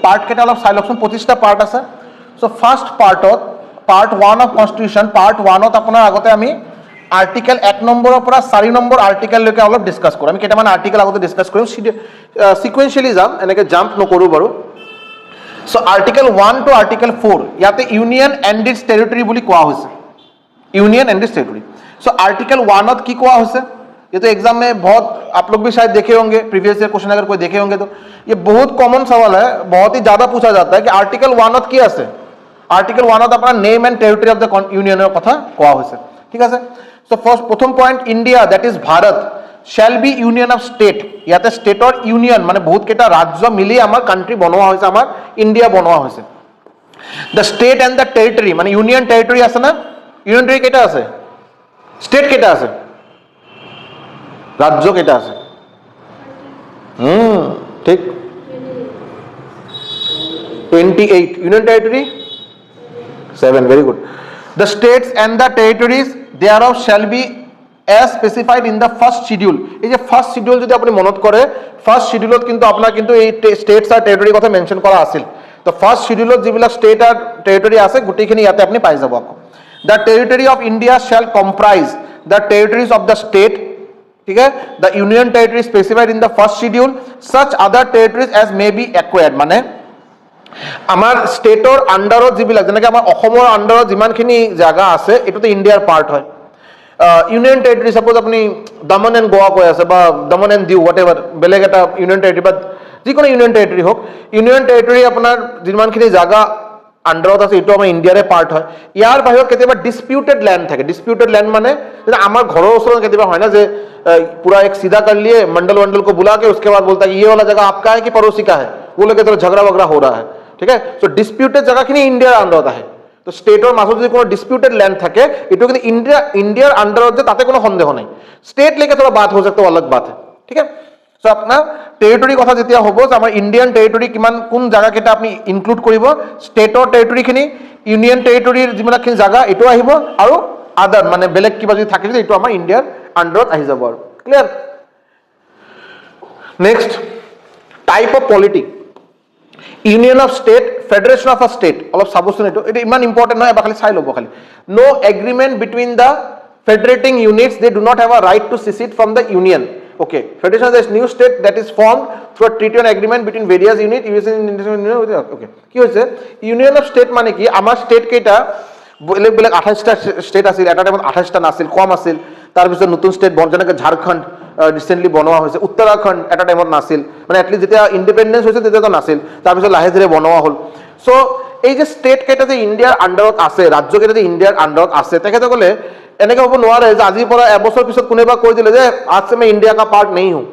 পার্ট কেটা অলপ চাই লওকচোন 25টা পার্ট আছে সো ফার্স্ট পার্টত পার্ট 1 অফ কনস্টিটিউশন পার্ট 1ত আপোনাৰ আগতে আমি আৰ্টিকেল 1 নম্বৰৰ পৰা 4 নম্বৰ আৰ্টিকেল লৈকে অলপ ডিসকাস কৰিম আমি কেইটামান আৰ্টিকেল আগতে ডিসকাস কৰিম সিকুৱেন্সিয়ালি যাম এনেকে জাম্প নকৰো বাৰু সো আৰ্টিকেল 1 টু আৰ্টিকেল 4 ইয়াতে ইউনিয়ন এন্ড ইটস টেৰিটৰি বুলি কোৱা হৈছে union and it's territory so article 1 की कोआ होसे ये तो एग्जाम में बहुत आप लोग भी शायद देखे होंगे प्रीवियस ईयर क्वेश्चन अगर कोई देखे होंगे तो ये बहुत कॉमन सवाल है बहुत ही ज्यादा पूछा जाता है कि आर्टिकल 1 की আছে आर्टिकल 1 अपना name and territory of the union কথা কোয়া হয়েছে ঠিক আছে সো ফার্স্ট প্রথম point India that is Bharat shall be union of state ইয়াতে স্টেটৰ ইউনিয়ন মানে বহুত কেটা ৰাজ্য মিলি আমাৰ কান্ট্ৰি বনোৱা হৈছে আমাৰ ইন্ডিয়া বনোৱা হৈছে the state and the territory মানে ইউনিয়ন টেরিটরি আছে না ইউনিয়ন টেরিটরি কেটা আছে স্টেট কেটা আছে राज्य केटा আছে ठीक 28 union territory 7 very good the states and the territories thereof shall be as specified in the first schedule এই যে ফার্স্ট শিডিউল যদি আপনি মনত করে ফার্স্ট শিডিউলত কিন্তু আপনার কিন্তু এই স্টেটস আর টেরিটরি কথা মেনশন করা আছিল তো ফার্স্ট শিডিউলত যেবিলাক স্টেট আর টেরিটরি আছে গুটিখিনি ইয়াতে আপনি পাই যাব আকো the territory of India shall comprise the territories of the state ठीक है the union territory specified in the first schedule such other territories as may be acquired माने आमार स्टेटर अंडरत जिबिलाक जेनेके आमार अहोमर अंडरत जिमानखिनि जागा আছে এটো তো ইন্ডিয়ার পার্ট হয় ইউনিয়ন টেরিটরি সাপোজ আপনি দমন এন্ড গোয়া কই আছে বা দমন এন্ড দিউ হোয়াটএভার বেলেগ এটা ইউনিয়ন টেরিটরি বা যিকোনো ইউনিয়ন টেরিটরি হোক ইউনিয়ন টেরিটরি আপনার যিমানখিনি জায়গা আন্ডারত আছে এটো আমার ইন্ডিয়ারে পার্ট হয় ইয়ার বাহিৰত কেতিয়াবা ডিসপিউটেড ল্যান্ড থাকে ডিসপিউটেড ল্যান্ড মানে আমাৰ ঘৰৰ ওচৰত কেতিয়াবা হয় না যে पूरा एक सीधा कर लिए मंडल वंडल को बुला के उसके बाद बोलता है ये वाला जगह आपका है कि पड़ोसी का है वो लोग तो झगड़ा वगड़ा हो रहा है ठीक है सो डिस्प्यूटेड जगह की इंडियार अंडर है तो स्टेटर मासत যদি কোনো ডিসপিউটেড ল্যান্ড থাকে এটো কিন্তু इंडियार अंडर যে তাতে কোনো সন্দেহ নাই स्टेट लेके थोड़ा बात हो सकता है अलग बात है ठीक है सो আপনার টেরিটরি কথা যেতিয়া হ'ব যে আমাৰ ইন্ডিয়ান টেৰিটৰি কিমান কোন জায়গা কেটা আপনি ইনক্লুড কৰিব স্টেটৰ টেৰিটৰি খিনি ইউনিয়ন টেৰিটৰিৰ যিবিলাক খিনি জায়গা এটো আহিব আৰু আদাৰ মানে বেলেগ কিবা যদি থাকে এটো আমাৰ ইন্ডিয়াৰ अंडरत आহি যাব আৰু clear next type of polity union of state federation of a state অলপ সাবস্টেন এটো এটা ইমান ইম্পর্টেন্ট নয় বা খালি চাই লব খালি no agreement between the federating units they do not have a right to secede from the union okay federation is a new state that is formed through a treaty and agreement between various unit okay কি হইছে union of state মানে কি আমার state কেটা বেলেগ বেলেগ 28টা state আছিল এটা টাইমত 28টা নাছিল কম আছিল তার পিছত নতুন স্টেট যেনেকৈ ঝাৰখণ্ড ৰিসেন্টলি বনোৱা হৈছে উত্তৰাখণ্ড এটা টাইমত নাছিল মানে এটলিষ্ট যেতিয়া ইন্ডিপেন্ডেন্স হৈছে তেতিয়া তো নাছিল তাৰ পিছত লাহে ধীৰে বনোৱা হ'ল সো এই যে স্টেট কেইটা যে ইন্ডিয়াৰ আন্ডাৰত আছে ৰাজ্য কেইটা যে ইন্ডিয়াৰ আন্ডাৰত আছে তেখেতসকলে এনেকৈ হ'ব নোৱাৰে যে আজিৰ পৰা এবছৰ পিছত কোনেবা কৈ দিলে যে आज से मैं इंडिया का पार्ट नहीं हूं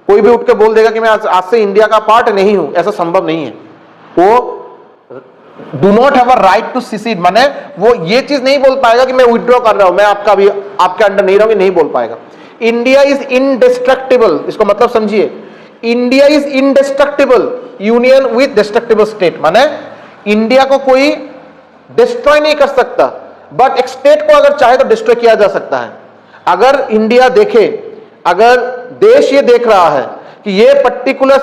कोई भी उठ के बोल देगा कि मैं आज से इंडिया का पार्ट नहीं हूं ऐसा संभव नहीं है वो do not have a right to secede माने वो ये चीज नहीं बोल पाएगा कि मैं विथड्रॉ कर रहा हूं मैं आपका भी आपके अंडर नहीं रहूंगी नहीं बोल पाएगा इंडिया इज इनडेस्ट्रक्टिबल इसको मतलब समझिए India is indestructible union with destructible state माने इंडिया को कोई डिस्ट्रॉय नहीं कर सकता बट एक स्टेट को अगर चाहे तो डिस्ट्रॉय किया जा सकता है। अगर इंडिया देखे, अगर देश ये देख रहा है कि ये पर्टिकुलर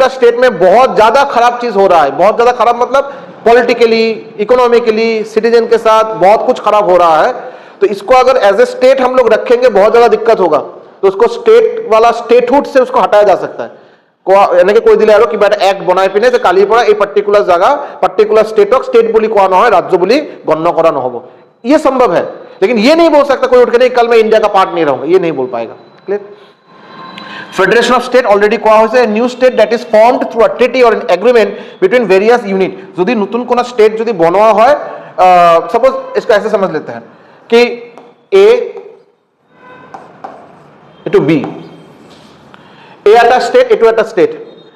स्टेट में बहुत ज्यादा खराब चीज हो रहा है, बहुत ज्यादा खराब मतलब पॉलिटिकली, इकोनॉमिकली, सिटीजन के साथ बहुत कुछ खराब हो रहा है, तो इसको अगर एज ए स्टेट हम लोग रखेंगे बहुत ज्यादा दिक्कत होगा, तो उसको स्टेट वाला स्टेटहुड से उसको हटाया जा सकता है। এনেকে কৈ দিলে আৰু কিবা এটা এক বনাই পিনে যে কালিৰ পৰা এই পাৰ্টিকুলাৰ জায়গা পাৰ্টিকুলাर स्टेटक स्टेट বুলি কোৱা নহয়, राज्य বুলি गणना करा নহব। ये संभव है, लेकिन ये नहीं बोल सकता कोई उठ के नहीं कल मैं इंडिया का पार्ट नहीं रहूंगा, ये नहीं बोल पाएगा। Clear? Federation of state already কোৱা হৈছে new state that is formed through a treaty or N agreement between various unit. যদি নতুন কোন স্টেট যদি বনোৱা হয়, सपोज इसको ऐसे समझ लेते हैं कि ए इटू बी, ए এটা স্টেট, এটু এটা স্টেট,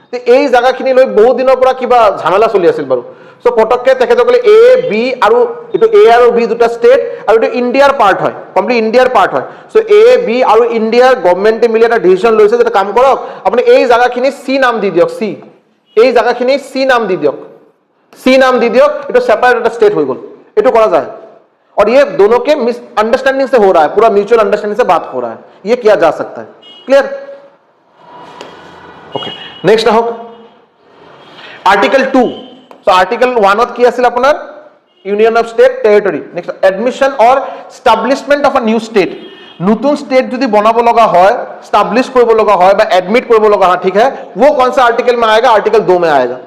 তো এই জায়গাখিনি লৈ বহু দিনৰ পৰা কিবা ঝামেলা চলি আছিল বাৰু। সো পটককে তেখেতসকলে এ বি আৰু এটু এ আৰু বি দুটা স্টেট আৰু এটু ইন্ডিয়াৰ পাৰ্ট হয়, কমপ্লিট ইন্ডিয়াৰ পাৰ্ট হয়। সো এ বি আৰু ইন্ডিয়াৰ গভৰ্নমেন্টে মিলি এটা ডিসিশন লৈছে যে কাম কৰক, আপুনি এই জায়গাখিনি সি নাম দি দিয়ক, সি, এই জায়গাখিনি সি নাম দি দিয়ক, সি নাম দি দিয়ক, এটু সেপারেট একটা स्टेट हो गल। एटू करा जाए और ये दोनों के मिसअंडरस्टैंडिंग से हो रहा है, पूरा म्यूचुअल अंडरस्टैंडिंग से बात हो रहा है, ये किया जा सकता है। क्लियर? ओके, नेक्स्ट आहो आर्टिकल 2। सो आर्टिकल 1 কি আছিল আপোনাৰ union of state territory. Next admission or establishment of a new state. নতুন স্টেট যদি বনাব লগা হয়, এস্টাब्लिश কৰিব লগা হয় বা এডমিট কৰিব লগা হয়, ঠিক है, वो कौन सा आर्टिकल में आएगा? आर्टिकल 2 में आएगा।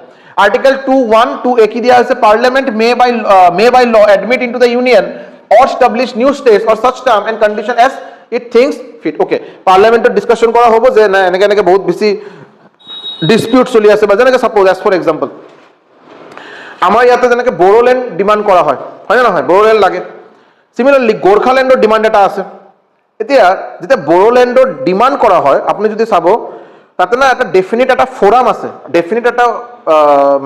आर्टिकल 2(1)(2) एक ही दिया है, parliament may by law admit into the union और एस्टाब्लिश न्यू स्टेट्स और such term and condition as it thinks fit. Okay, parliament discussion करा होबो जे ना এনেকে এনেকে বহুত বেছি ডিসপিউট চলি আছে বা যেনেকে সাপোজ এজ ফর एग्जांपल আমাৰ ইয়াতে যেনেকে বড়োল্যান্ড ডিমান্ড কৰা হয়, হয় না নহয়? বড়োল্যান্ড লাগে। সিমিলাৰলি গোৰ্খাল্যান্ডৰ ডিমান্ড এটা আছে। এতিয়া যেতিয়া বড়োল্যান্ডৰ ডিমান্ড কৰা হয়, আপনি যদি চাব তাতে না একটা ডেফিনিট একটা ফোরাম আছে, ডেফিনিট একটা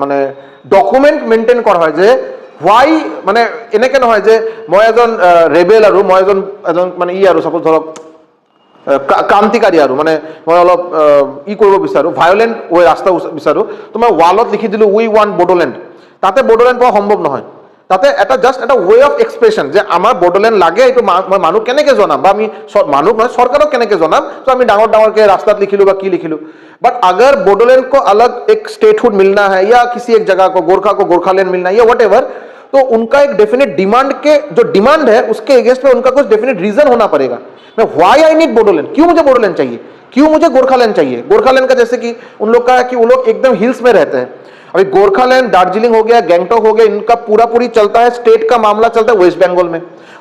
মানে ডকুমেন্ট মেইনটেইন করা হয় যে হোয়াই, মানে এনেকে নহয় যে মই এজন রেবেল আৰু মই এজন মানে ই আৰু সাপোজ ধৰক ক্ৰান্তিকাৰী আৰু মানে মই অলপ ই কৰিব বিচাৰো, ভায়োলেন্ট ওয়ে ৰাস্তা বিচাৰো, তো মই ওয়ালত লিখি দিলো উই ওয়ান্ট বড়োল্যান্ড, তাতে বড়োল্যান্ড পাওয়া সম্ভৱ নহয়। তাতে এটা জাস্ট এটা ওয়ে অফ এক্সপ্রেশন যে আমার বড়োল্যান্ড লাগে, এইটো মই মানুহ কেনেকে জনাম বা আমি মানুহ মানে সরকারক কেনেকে জনাম, তো আমি ডাঙৰ ডাঙৰকে রাস্তাত লিখিলো বা কি লিখিলো। बट अगर बोडोलैंड को अलग एक स्टेटहुड मिलना है या किसी एक जगह को गोरखा को गोरखालैंड मिलना है या वट एवर, तो उनका एक डेफिनेट डिमांड के जो डिमांड है उसके अगेंस्ट में उनका कुछ डेफिनेट रीजन होना पड़ेगा। मैं व्हाई आई नीड बोडोलैंड, क्यों मुझे बोडोलैंड चाहिए, क्यों मुझे गोरखालैंड चाहिए। गोरखालैंड का जैसे कि उन लोग का है कि वो लोग एकदम हिल्स में रहते हैं। अभी गोरखालैंड, दार्जिलिंग हो गया, गैंगटॉक हो गया, इनका पूरी चलता है, स्टेट का मामला चलता है वेस्ट बंगाल में।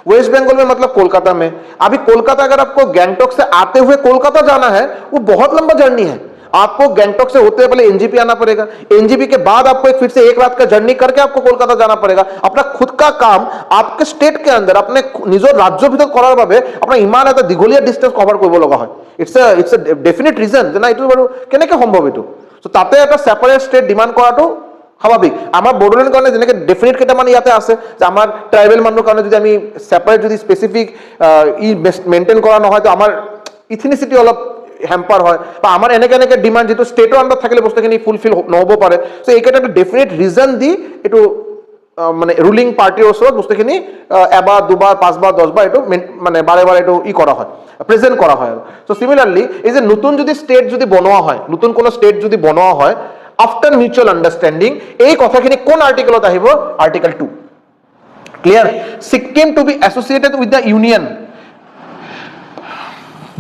वेस्ट बंगाल में मतलब कोलकाता में। अभी कोलकाता अगर आपको गैंगटॉक से आते हुए कोलकाता जाना है, वो बहुत लंबा जर्नी है। आपको गैंगटॉक से होते पहले एनजीपी आना पड़ेगा, एनजीपी के बाद आपको फिर से एक रात का जर्नी करके आपको कोलकाता जाना पड़ेगा। अपना खुद का काम आपके स्टेट के अंदर अपने निजर राज्य ভিতর করার ভাবে আপনার ইমান এটা দীঘলীয়া ডিস্টেন্স কভার কৰিব লগা হয়। ইটস এ ডেফিনেট ৰিজন যে না এইটো বাৰু কেনেকে সম্ভৱ এইটো। সো তাতে এটা সেপাৰেট স্টেট ডিমান্ড কৰাটো স্বাভাৱিক। আমাৰ বড়োলেণ্ড কাৰণে যেনেকে ডেফিনেট কেইটামান ইয়াতে আছে যে আমাৰ ট্ৰাইবেল মানুহৰ কাৰণে যদি আমি সেপাৰেট যদি স্পেসিফিক ই মেইনটেইন কৰা নহয় তো আমাৰ ইথনিসিটি অলপ হ্যাম্পাৰ হয় বা আমাৰ এনেকে এনেকে ডিমান্ড যেহেতু স্টেটৰ আন্ডাৰ থাকলে বস্তুখিনি ফুলফিল নহব পাৰে। সো এইকেইটা একটা ডেফিনেট ৰিজন দি এইটো মানে ৰুলিং পাৰ্টিৰ ওচৰত বস্তুখিনি এবাৰ দুবাৰ পাঁচবাৰ দহবাৰ এইটো মানে বাৰে বাৰে এইটো ই কৰা হয়, প্ৰেজেন্ট কৰা হয়। সো সিমিলাৰলি এই যে নতুন যদি স্টেট যদি বনোৱা হয়, নতুন কোনো স্টেট যদি বনোৱা হয় আফটার মিউচুয়াল আন্ডারস্ট্যান্ডিং, এই কথাখিনি কোন আর্টিকেলত আহিব? Article 2। Clear? Sikkim to be associated with the union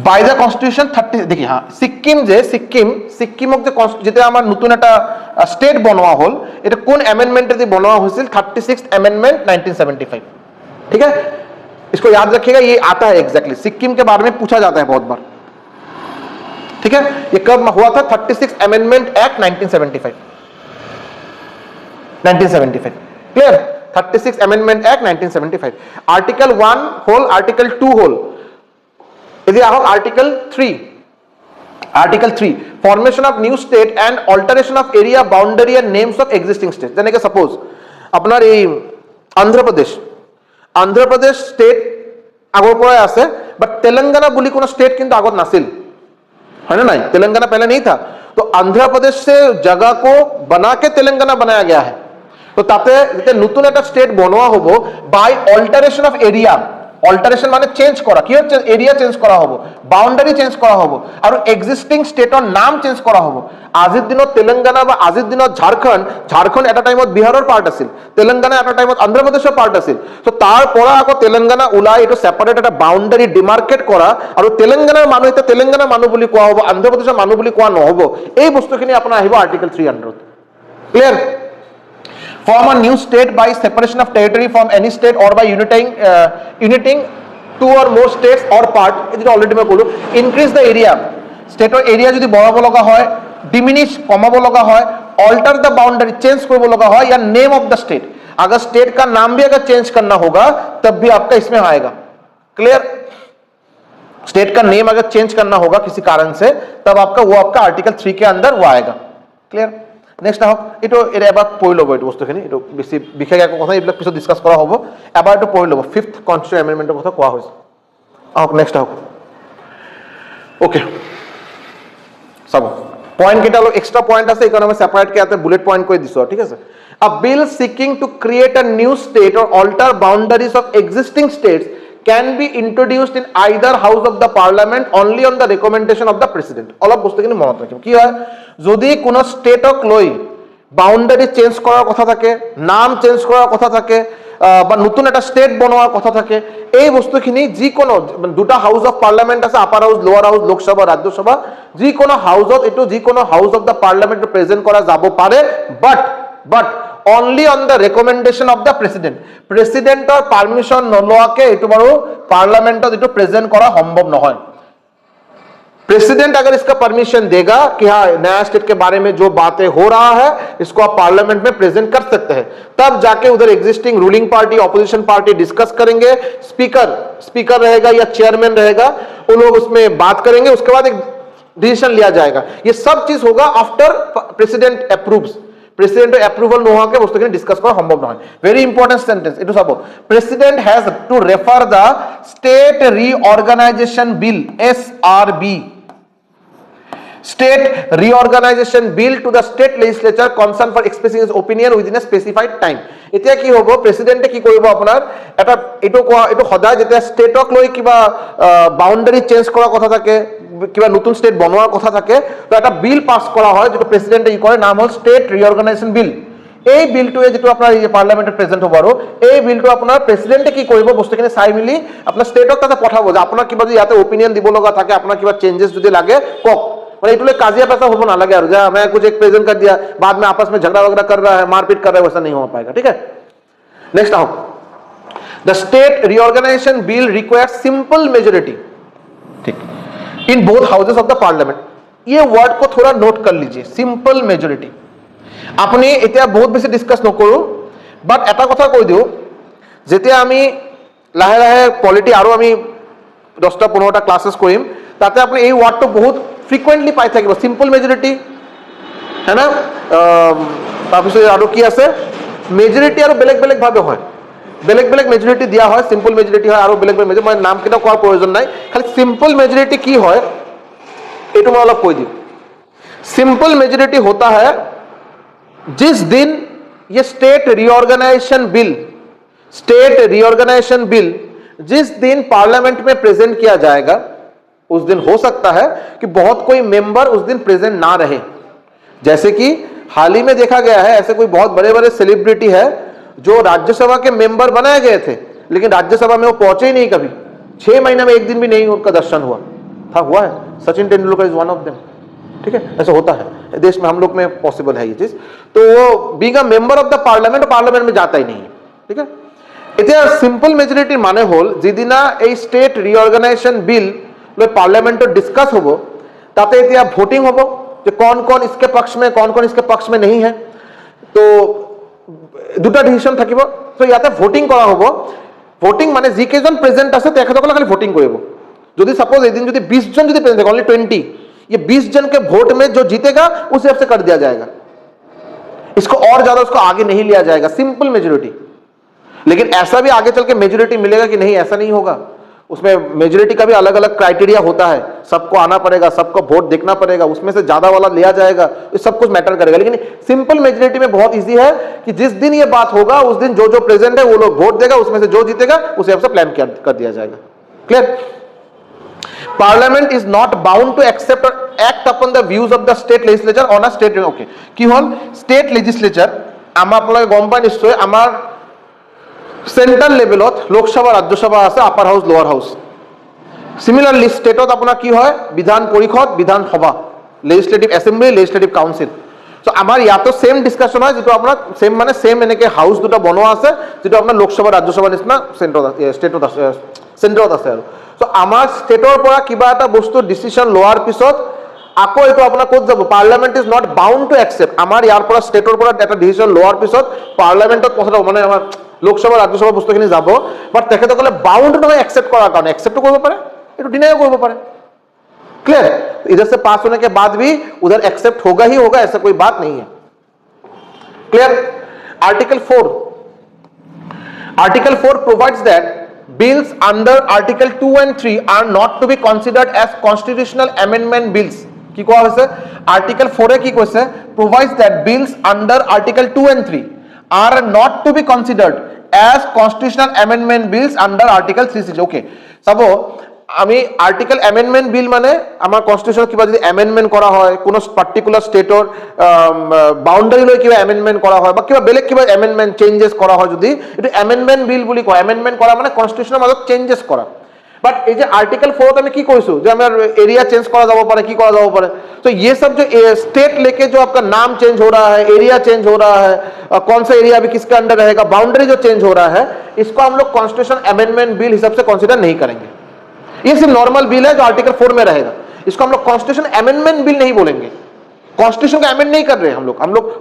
by the constitution 30। দেখি হ্যাঁ, সিকিম যে সিকিমক যে যেটা আমার নতুন একটা স্টেট বনোয়া হল, এটা কোন অ্যামেন্ডমেন্টে দিয়ে বনোয়া হয়েছিল? 36th amendment 1975। ठीक है, इसको याद रखिएगा, ये आता है एग्जैक्टली सिक्किम के बारे में पूछा जाता है बहुत बार। ठीक है, ये कब हुआ था? 36th amendment act 1975। Clear? 36th amendment act 1975। Article 1 whole, article 2 whole. Article 3 formation of new state and alteration of area boundary and names of existing state. যেনে सपोज আপনার এই आंध्र प्रदेश स्टेट আগৰ পৰাই আছে, बट तेलंगाना বুলি কোনো स्टेट কিন্তু আগত নাছিল, है ना? नहीं, तेलंगाना पहले नहीं था। तो आंध्र प्रदेश से जगह को बना के तेलंगाना बनाया गया है। তো তাতে যেটা নতুন একটা স্টেট বনোৱা হ'ব বাই অল্টারেশন অফ এরিয়া, অল্টারেশন মানে চেঞ্জ করা, কি হচ্ছে এরিয়া চেঞ্জ করা হ'ব, বাউন্ডারি চেঞ্জ করা হ'ব আৰু এক্সিস্টিং স্টেটৰ নাম চেঞ্জ কৰা হ'ব। আজিৰ দিনত তেলেংগানা বা আজিৰ দিনত ঝাৰখণ্ড এটা টাইমত বিহাৰৰ পাৰ্ট আছিল, তেলেংগানা এটা টাইমত অন্ধ্ৰপ্ৰদেশৰ পাৰ্ট আছিল। তো তাৰ পৰা আকৌ তেলেংগানা ওলাই এইটো সেপাৰেট এটা বাউন্ডাৰি ডিমাৰ্কেট কৰা আৰু তেলেংগানাৰ মানুহ এতিয়া তেলেংগানাৰ মানুহ বুলি কোৱা হ'ব, অন্ধ্ৰপ্ৰদেশৰ মানুহ বুলি কোৱা নহ'ব। এই বস্তুখিনি আপোনাৰ আহিব article 300। Clear? Form a new state by separation of territory from any state or by uniting two or more states or part, এটা অলরেডি মই কলো। ইনক্রিজ দ্য এরিয়া, স্টেটৰ এরিয়া যদি বঢ়াব লগা হয়, ডিমিনিশ কমাব লগা হয়, অল্টার द बाउंड्री चेंज करब लगा है, या नेम ऑफ द स्टेट, अगर स्टेट का नाम भी अगर चेंज करना होगा तब भी आपका इसमें आएगा। क्लियर? स्टेट का नेम अगर चेंज करना होगा किसी कारण से तब आपका वो आपका आर्टिकल 3 के अंदर वो आएगा। क्लियर? नेक्स्ट आहक, এইটো এবাৰ পঢ়ি ল'ব, এইটো বস্তুখিনি এইটো বেছি বিশেষ একো কথা এইবিলাক পিছত ডিসকাস কৰা হ'ব, এবাৰ এইটো পঢ়ি ল'ব। 5th কনস্টিটিউশন এমেন্ডমেন্টৰ কথা কোৱা হৈছে। आहक নেক্সট आहक। ওকে, চাব পয়েন্ট কেইটা অলপ এক্সট্ৰা পয়েন্ট আছে, এইকাৰণে মই সেপাৰেট কে ইয়াতে বুলেট পয়েন্ট কৰি দিছো, ঠিক আছে। A bill seeking to create a new state or alter boundaries of existing states can be introduced in either house of the parliament only on the recommendation of the president। অলপ বস্তুখিনি মনত ৰাখিব। কি হয়, যদি কোনো স্টেটক লৈ বাউন্ডাৰি চেঞ্জ কৰাৰ কথা থাকে, নাম চেঞ্জ কৰাৰ কথা থাকে বা নতুন এটা স্টেট বনোৱাৰ কথা থাকে, এই বস্তুখিনি যিকোনো দুটা হাউস অফ পার্লামেন্ট আছে, upper house, lower house, Lok Sabha, Rajya Sabha, যিকোনো হাউসত এইটো যিকোনো house of the parliament present করা যাব পারে, but only on the recommendation of the president। প্ৰেসিডেন্টৰ পাৰমিশন নলোৱাকে এইটো বাৰু পার্লামেন্টত এইটো প্রেজেন্ট করা সম্ভব নহয়। प्रेसिडेंट अगर इसका परमिशन देगा कि हाँ नया स्टेट के बारे में जो बातें हो रहा है इसको आप पार्लियामेंट में प्रेजेंट कर सकते हैं, तब जाके उधर existing ruling party, opposition party discuss करेंगे, स्पीकर रहेगा या चेयरमैन रहेगा, वो लोग उसमें बात करेंगे, उसके बाद एक डिसीजन लिया जाएगा। ये सब चीज होगा आफ्टर प्रेसिडेंट अप्रूव्स। প্রেসিডেন্টের অ্যাপ্রুভাল নোহোৱাকে বস্তুখিনি ডিসকাস কৰা সম্ভৱ নহয়। ভেরি ইম্পর্টেন্ট সেন্টেন্স, এইটো চাব। President has to refer the state reorganisation bill SRB, state reorganization bill to the state legislature concerned for expressing his opinion within a specified time। এতিয়া কি হ'ব, প্রেসিডেন্টে কি কৰিব, আপোনাৰ এটা এইটো সদায় যেতিয়া স্টেটক লৈ কিবা বাউন্ডাৰি চেঞ্জ কৰাৰ কথা থাকে, কিবা নতুন স্টেট বনোৱাৰ কথা থাকে, তো এটা বিল পাস কৰা হয় যেটো প্ৰেসিডেন্টে ই কৰে, নাম হ'ল স্টেট ৰিঅৰ্গানাইজেশন বিল। এই বিলটোৱে যেটো আপোনাৰ এই পাৰ্লামেন্টত প্ৰেজেন্ট হ'ব, আৰু এই বিলটো আপোনাৰ প্ৰেসিডেন্টে কি কৰিব, বস্তুখিনি চাই মিলি আপোনাৰ স্টেটক তাতে পঠাব যে আপোনাৰ কিবা যদি ইয়াতে ওপিনিয়ন দিব লগা থাকে, আপোনাৰ কিবা চেঞ্জেস যদি লাগে কওক। মানে এইটোলে কাজিয়া পেঁচা होना ना लगे, और जा मैं कुछ एक प्रेजेंट कर दिया, बाद में आपस में झगड़ा वगैरह कर रहा है, मारपीट कर रहा है, वैसा नहीं हो पाएगा। ठीक है, नेक्स्ट आओ। The state reorganisation bill requires simple majority, ठीक, in both houses of the parliament. ये वर्ड को थोड़ा नोट कर लीजिए, सिंपल मेजोरिटी। अपनी इतना बहुत बेसि डिस्कस नकरो, बात এটা কথা কৈ দিও, যেতিয়া আমি লাহে লাহে পলিটি আৰু আমি 10টা 15টা ক্লাसेस কৰিম, তাতে আপনি এই ওয়াৰ্ডটো বহুত ফ্ৰিকুয়েন্টলি পাই থাকিব, সিম্পল মেজৰিটি, হ্যাঁ না। তাৰপিছত আৰু কি আছে, মেজৰিটি আৰু বেলেগ বেলেগ ভাবে হয়, বেলেগ বেলেগ মেজৰিটি দিয়া হয়, সিম্পল মেজৰিটি হয় আৰু বেলেগ বেলেগ মেজৰিটি, মই নাম কেইটা কোৱাৰ প্ৰয়োজন নাই, খালি সিম্পল মেজরিটি কি হয় এইটো মই অলপ কৈ দিম। सिंपल मेजोरिटी होता है जिस दिन ये स्टेट रिऑर्गेनाइजेशन बिल जिस दिन पार्लियामेंट में प्रेजेंट किया जाएगा, उस दिन हो सकता है कि बहुत कोई मेंबर उस दिन प्रेजेंट ना रहे। जैसे कि हाल ही में देखा गया है, ऐसे कोई बहुत बड़े बड़े सेलिब्रिटी है जो राज्यसभा के मेंबर बनाए गए थे, लेकिन राज्यसभा में वो पहुंचे ही नहीं कभी, 6 महीने में एक दिन भी नहीं उनका दर्शन हुआ है। Sachin Tendulkar is one of them. ठीक है, ऐसा होता है देश में, हम लोग में पॉसिबल है ये चीज। तो वो being a member of the parliament में जाता ही नहीं है। ठीक है, এতিয়া सिंपल मेजोरिटी माने होल जिदिना এই state reorganisation bill parliament discuss होबो, ताते এতিয়া ভোটিং होबो যে कौन कौन इसके पक्ष में, कौन कौन इसके पक्ष में नहीं है, तो দুটা ডিসিশন থাকিব। তো ইয়াতে ভোটিং কৰা होबो। ভোটিং মানে যি কেজন প্ৰেজেন্ট আছে তেখেতসকলে খালি ভোটিং কৰিব। যদি सपोज এই দিন যদি 20 জন যদি প্রেজেন্ট থাকে, ओनली 20, ये 20 जन के वोट में जो जीतेगा उस हिसाब से कर दिया जाएगा, इसको और ज्यादा उसको आगे नहीं लिया जाएगा, सिंपल मेजोरिटी। लेकिन ऐसा भी आगे चल के मेजोरिटी मिलेगा कि नहीं, ऐसा नहीं होगा, उसमें मेजोरिटी का भी अलग अलग क्राइटेरिया होता है, सबको आना पड़ेगा, सबको वोट देखना पड़ेगा, उसमें से ज्यादा वाला लिया जाएगा, ये सब कुछ मैटर करेगा। लेकिन सिंपल मेजोरिटी में बहुत इजी है कि जिस दिन ये बात होगा उस दिन जो जो प्रेजेंट है वो लोग वोट देगा, उसमें से जो जीतेगा उसे आपसे प्लान कर दिया जाएगा। Clear? Parliament is not bound to accept or act upon the views of the state legislature on a state, okay, কি হল state legislature আমাৰ আপোনালোকে গম পায় নিশ্চয় আমাৰ সেন্ট্ৰাল লেভেলত লোকসভা ৰাজ্যসভা আছে, আপাৰ হাউস লোৱাৰ হাউস। সিমিলাৰলি স্টেটত আপোনাৰ কি হয় Vidhan Parishad Vidhan Sabha, legislative assembly legislative council. So আমাৰ ইয়াতো সেম ডিসকাশন হয়, যেটো আপোনাৰ সেম মানে সেম এনেকে হাউস দুটা বনোৱা আছে, যেটো আপোনাৰ লোকসভা ৰাজ্যসভা নিচিনা স্টেটত আছে, সেন্ট্ৰত আছে। আৰু সো আমাৰ স্টেটৰ পৰা কিবা এটা বস্তু ডিসিশন লোৱাৰ পিছত আকৌ এইটো আপোনাৰ ক'ত যাব, parliament is not bound to accept. আমাৰ ইয়াৰ পৰা স্টেটৰ পৰা এটা ডিসিশন লোৱাৰ পিছত পাৰ্লামেণ্টত পঠাব, মানে আমাৰ লোকসভা ৰাজ্যসভা বস্তুখিনি যাব, বাট তেখেতসকলে বাউণ্ড নহয় একচেপ্ট কৰাৰ কাৰণে, একচেপ্ট কৰিব পাৰে, এইটো ডিনাইও কৰিব পাৰে। क्लियर? इधर से पास होने के बाद भी उधर एक्सेप्ट होगा ही होगा, ऐसा कोई बात नहीं है। Clear? Article 4 provides that bills under article 2 and 3 are not to be considered as constitutional amendment bills। কি কোৱা হৈছে আৰ্টিকেল 4 এ কি কৈছে, provides that bills under article 2 and 3 are not to be considered as constitutional amendment bills under article 360। Okay, চাবো আমি article amendment bill মানে আমার constitution কিবা যদি অ্যামেন্ডমেন্ট করা হয়, কোনো পার্টিকুলার স্টেটৰ বাউন্ডারি লৈ কিবা অ্যামেন্ডমেন্ট করা হয় বা কিবা বেলেগ কিবা অ্যামেন্ডমেন্ট চেঞ্জেস করা হয়, যদি এটা অ্যামেন্ডমেন্ট বিল বুলি কয়। অ্যামেন্ডমেন্ট করা মানে কনস্টিটিউশনৰ মাজত চেঞ্জেস করা। বাট এই যে আর্টিকেল 4 আমি কি কৈছো যে আমার एरिया चेंज करा যাব পারে, কি করা যাব পারে। तो ये सब जो स्टेट लेके जो आपका नाम चेंज हो रहा है, एरिया चेंज हो रहा है, कौन सा एरिया अभी किसके अंडर रहेगा, बाउंड्री जो चेंज हो रहा है, इसको हम लोग कॉन्स्टिट्यूशन अमेंडमेंट बिल हिसाब से कंसीडर नहीं करेंगे। ये सिर्फ नॉर्मल बिल है जो आर्टिकल 4 में रहेगा, इसको हम लोग कॉन्स्टिट्यूशन अमेंडमेंट बिल नहीं बोलेंगे। कॉन्स्टिट्यूशन को अमेंड नहीं कर रहे हम लोग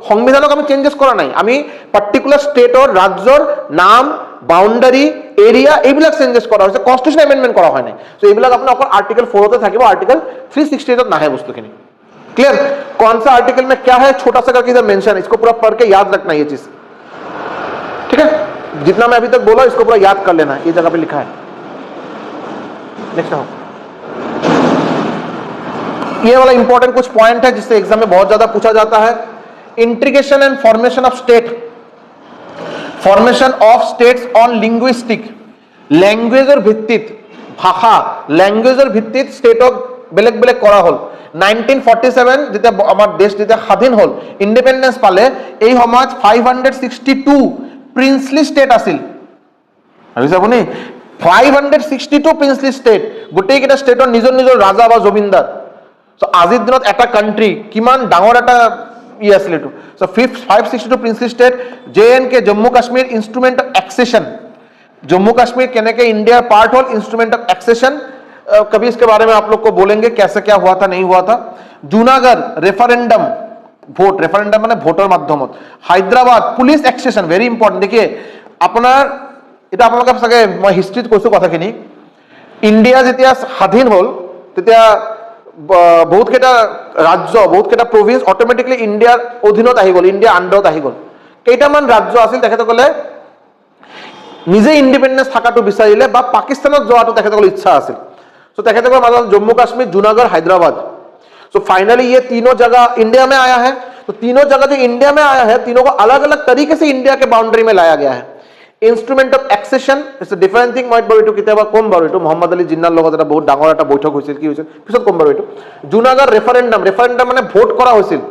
संविधानक আমি চেঞ্জেস করা নাই, আমি পার্টিকুলার স্টেটৰ ৰাজ্যৰ নাম বাউন্ডাৰি এৰিয়া এইবিলাক চেঞ্জেস কৰা হৈছে, কনস্টিটিউশন अमेंडमेंट কৰা হয় নাই। সো এইবিলাক আপোনাৰ অকল आर्टिकल 4 তে থাকিব, आर्टिकल 368 ত নাহে বস্তুখিনি। क्लियर? कौन सा आर्टिकल में क्या है छोटा सा करके इधर मेंशन है, इसको पूरा पढ़ के याद रखना ये चीज। ठीक है, जितना मैं अभी तक बोला इसको पूरा याद कर लेना, ये जगह पे लिखा है। नेक्स्ट आओ, ये वाला इंपॉर्टेंट कुछ पॉइंट है जिससे एग्जाम में बहुत ज्यादा पूछा जाता है। Integration and formation of state, formation of states on linguistic, लैंग्वेजर भित्तित भाषा लैंग्वेजर भित्तित स्टेटक बेलेग बेलेग करा हल। 1947 যেতিয়া আমাৰ দেশ যেতিয়া স্বাধীন হল, ইন্ডিপেন্ডেন্স পালে, এই সময়ত 562 প্ৰিন্সলি স্টেট আছিল। ভাবিছে আপুনি 562 প্ৰিন্সলি স্টেট, গোটেই কেইটা স্টেটৰ নিজৰ নিজৰ ৰাজা বা জমিনদাৰ। সো আজিৰ দিনত এটা কান্ট্ৰি কিমান ডাঙৰ এটা ই আছিল এইটো। So 562 princely state, JNK Jammu Kashmir instrument of accession, Jammu Kashmir केनेके इंडिया पार्ट होल, इंस्ट्रूमेंट ऑफ एक्सेशन कभी इसके बारे में आप लोग को बोलेंगे कैसे क्या हुआ था नहीं हुआ था। जूनागढ़ रेफरेंडम ভোট, रेफरेंडम মানে ভোটৰ মাধ্যমত। হায়দ্ৰাবাদ পুলিশ एक्सेशन, वेरी इंपॉर्टेंट। देखिए আপোনাৰ এটা আপোনালোকে চাগে মই হিষ্ট্ৰীত কৈছো কথাখিনি, ইণ্ডিয়া যেতিয়া স্বাধীন হল তেতিয়া বহুত কেইটা ৰাজ্য বহুত কেইটা প্ৰভিন্স অটোমেটিকলি ইণ্ডিয়াৰ অধীনত আহি গল, ইণ্ডিয়া আণ্ডাৰত আহি গল। কেইটামান ৰাজ্য আছিল তেখেতসকলে নিজে ইণ্ডিপেন্ডেন্স থাকাটো বিচাৰিলে বা পাকিস্তানত যোৱাটো তেখেতসকলৰ ইচ্ছা আছিল। तो तेखितসকলৰ মাজত जम्मू कश्मीर जूनागढ़ हैदराबाद। सो फाइनली ये तीनों जगह इंडिया में आया है। तो तीनों जगह जो इंडिया में आया है, तीनों को अलग अलग तरीके से इंडिया के बाउंड्री में लाया गया है। Instrument of accession it's a different thing. মই বাৰু এইটো কেতিয়াবা কম বাৰু, এইটো মোহাম্মদ আলী জিন্নাৰ লগত এটা বহুত ডাঙৰ এটা বৈঠক হৈছিল, কি হৈছিল পিছত কম বাৰু। এইটো जूनागढ़ रेफरेंडम, रेफरेंडम মানে ভোট কৰা হৈছিল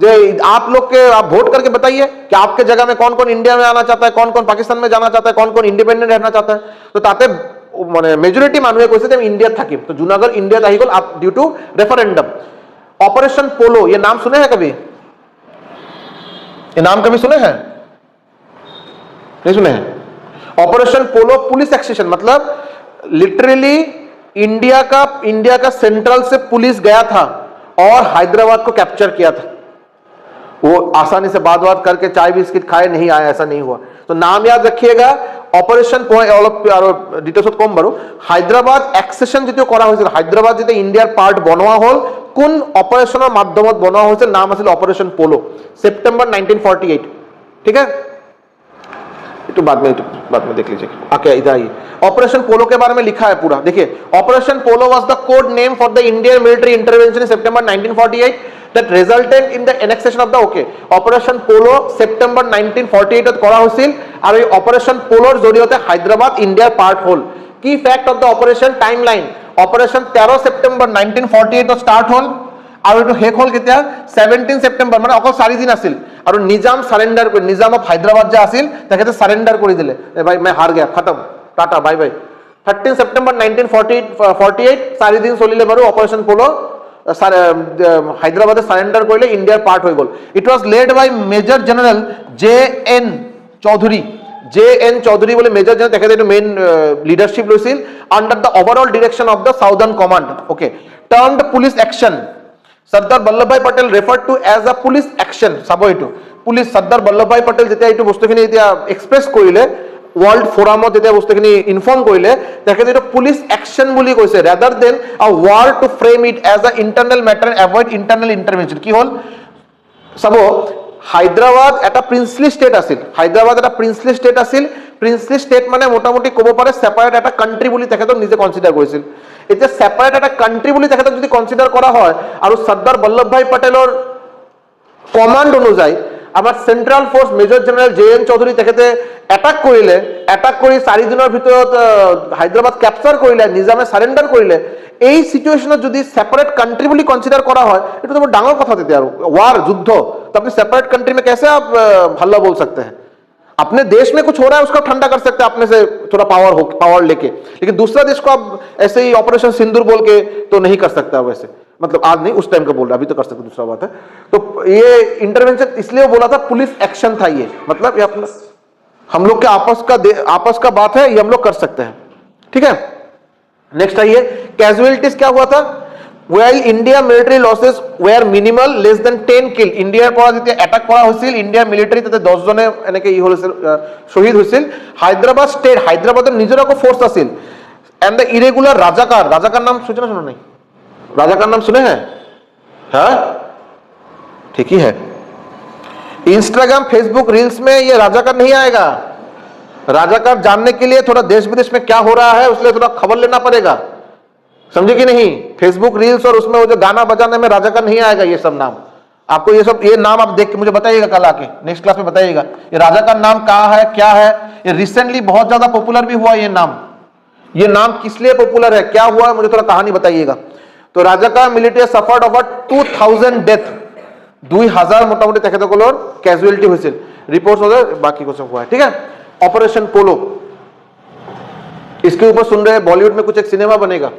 যে आप लोग के आप वोट करके बताइए कि आपके जगह में कौन कौन इंडिया में आना चाहता है, कौन कौन पाकिस्तान में जाना चाहता है, कौन कौन इंडिपेंडेंट रहना चाहता है। तो ताते মানে মেজরিটি মানুহে কৈছে যে আমি ইন্ডিয়াত থাকিম। तो जूनागढ़ इंडियात आही गल ड्यू टू रेफरेंडम। ऑपरेशन पोलो, ये नाम सुने हैं कभी? ये नाम कभी सुने हैं? नहीं सुने हैं? ऑपरेशन पोलो पुलिस एक्सेशन, मतलब लिटरली इंडिया का सेंट्रल से पुलिस गया था और हैदराबाद को कैप्चर किया था। वो आसानी से बात करके चाय बिस्किट खाए नहीं आया, ऐसा नहीं हुआ। तो नाम याद रखिएगा, অপারেশন অলপ আৰু ডিটেইলছত কম বাৰু। হায়দ্ৰাবাদ এক্সেশন যেটো কৰা হৈছিল, হায়দ্ৰাবাদ যেটো ইণ্ডিয়াৰ পাৰ্ট বনোৱা হ'ল, কোন অপাৰেশনৰ মাধ্যমত বনোৱা হৈছিল, নাম আছিল অপাৰেশন পোলো, সেপ্টেম্বৰ 1948। ঠিক আছে, तो बाद में देख लीजिए। आके इधर आइए, ऑपरेशन पोलो के बारे में लिखा है पूरा, देखिए operation polo was the code name for the Indian military intervention in September 1948 that resulted in the annexation of the okay operation polo September 1948 ত কৰা হৈছিল আৰু এই অপাৰেশন পোলোৰ জৰিয়তে হায়দৰাবাদ ইণ্ডিয়াৰ পাৰ্ট হ'ল। কি fact of the operation timeline, operation 13 September 1948 to start হ'ল আৰু এটো শেষ হ'ল কেতিয়া 17 সেপ্টেম্বৰ, মানে অকল 4 দিন আছিল আৰু নিজাম সাৰেন্ডাৰ কৰি, নিজাম অফ হায়দৰাবাদ যে আছিল তেখেতে সাৰেন্ডাৰ কৰি দিলে, ভাই मैं हार गया, खत्म, टाटा बाय बाय। 13 সেপ্টেম্বৰ 1948 4 দিন চলিলে বাৰু অপাৰেশন পোলো হায়দরাবাদে সারেন্ডার করলে ইন্ডিয়ার পার্ট হয়ে গেল। It was led by major general JN Chaudhuri বলে মেজর জেনারেল দেখে একটু মেইন লিডারশিপ লইছিল under the overall direction of the southern command. Okay, termed police action Sardar Vallabhbhai Patel refer to as a police action. চাব এইটো পুলিশ সর্দার বল্লভভাই পটেল যেতিয়া এইটো বস্তুখিনি এতিয়া এক্সপ্ৰেছ কৰিলে वर्ल्ड फोरामत যেতিয়া বস্তুখিনি ইনফৰ্ম কৰিলে তেখেতে এটা পুলিশ অ্যাকশন বুলি কৈছে rather than a war to frame it as a internal matter avoid internal intervention. কি হল চাব, হায়দৰাবাদ এটা প্ৰিন্সলি ষ্টেট আছিল, হায়দৰাবাদ এটা প্ৰিন্সলি ষ্টেট আছিল, প্ৰিন্সলি ষ্টেট মানে মোটামুটি ক'ব পাৰে সেপাৰেট এটা কান্ট্ৰি বুলি তেখেতক নিজে কনসিডাৰ কৰিছিল। এতিয়া সেপাৰেট এটা কান্ট্ৰি বুলি তেখেতক যদি কনসিডাৰ কৰা হয় আৰু সৰ্দাৰ বল্লভভাই পটেলৰ কমান্ড অনুযায়ী আমাৰ central force major general JN Chowdhury তেখেতে অ্যাটাক কৰিলে, অ্যাটাক কৰি 4 দিনৰ ভিতৰত হায়দৰাবাদ ক্যাপচার করিলে, নিজামে সারেন্ডার করিলে, এই সিচুয়েশনত যদি সেপারেট কান্ট্রি বুলি কনসিডার করা হয় এটা তো बहुत ডাঙর কথা। দিতে আর ওয়ার যুদ্ধ तो अपने सेपरेट कंट्री में कैसे आप हल्ला बोल सकते हैं? अपने देश में कुछ हो रहा है उसको ठंडा कर सकते हैं अपने से थोड़ा पावर लेके, लेकिन दूसरा देश को आप ऐसे ही ऑपरेशन सिंदूर बोल के तो नहीं कर सकता वैसे, मतलब आज नहीं उस टाइम का बोल रहा, अभी तो कर सकते, दूसरा बात है। तो ये इंटरवेंशन इसलिए बोला था पुलिस एक्शन था ये, मतलब ये अपना हम लोग के आपस का बात है, ये हम लोग कर सकते हैं, ठीक है। नेक्स्ट आइए, कैजुअलिटीज क्या हुआ था? While India military losses were minimal, less than 10 kill, India পৰা যেতিয়া অ্যাটাক কৰা হৈছিল ইন্ডিয়াৰ মিলিটাৰী তাতে 10 জনে এনেকে হলছিল শহীদ হৈছিল। হায়দৰাবাদ স্টেট, হায়দৰাবাদৰ নিজৰ আকৌ ফোর্স আছিল এন্ড দ্য ইরেগুলার রাজাকার নাম सूचना सुना नहीं? राजाकार नाम सुने हैं? हाँ ठीक ही है। इंस्टाग्राम फेसबुक रील्स में ये राजाकार नहीं आएगा। राजाकार जानने के लिए थोड़ा देश विदेश में क्या हो रहा है उसलिए थोड़ा खबर लेना पड़ेगा, समझे कि नहीं? फेसबुक रील्स और उसमें वो जो गाना बजाने में राजाकार नहीं आएगा ये सब नाम। आपको ये नाम आप देख के मुझे बताइएगा कल आके नेक्स्ट क्लास में बताइएगा ये राजाकार नाम कहाँ है क्या है। ये रिसेंटली बहुत ज्यादा पॉपुलर भी हुआ ये नाम किस लिए पॉपुलर है, क्या हुआ है, मुझे थोड़ा कहानी बताइएगा। तो राजाकार मिलिट्री सफार्ड ओवर 2000 डेथ, 2000 मोटामुटी তেখেতসকলৰ ক্যাজুয়ালিটি হৈছিল, रिपोर्ट्स वगैरह बाकी कुछ हुआ है, ठीक है। ऑपरेशन पोलो, इसके ऊपर सुन रहे हैं बॉलीवुड में कुछ एक सिनेमा बनेगा।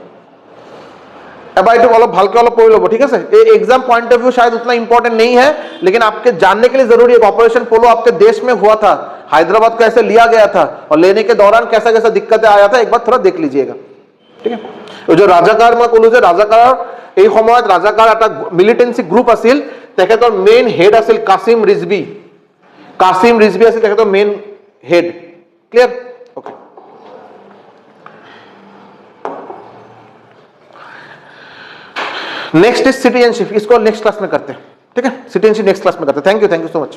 अब आई तो অলপ ভালকে অলপ পড়ে লো, ठीक है सर। ये एग्जाम पॉइंट ऑफ व्यू शायद उतना इंपॉर्टेंट नहीं है लेकिन आपके जानने के लिए जरूरी है। ऑपरेशन पोलो आपके देश में हुआ था, हैदराबाद को ऐसे लिया गया था और लेने के दौरान कैसा कैसा दिक्कतें आया था एक बार थोड़ा देख लीजिएगा, ठीक है। जो राजाकार मैं কলো যে ৰাজাকাৰ এই সময়ত ৰাজাকাৰ এটা মিলিটেন্সি গ্ৰুপ আছিল, তেখেতৰ মেইন হেড আছিল কাসিম ৰিজভি আছিল তেখেতৰ main head, clear, okay. Next is citizenship, इसको नेक्स्ट क्लास में करते हैं, ठीक है। सिटीजनशिप नेक्स्ट क्लास में करते हैं। Thank you so much.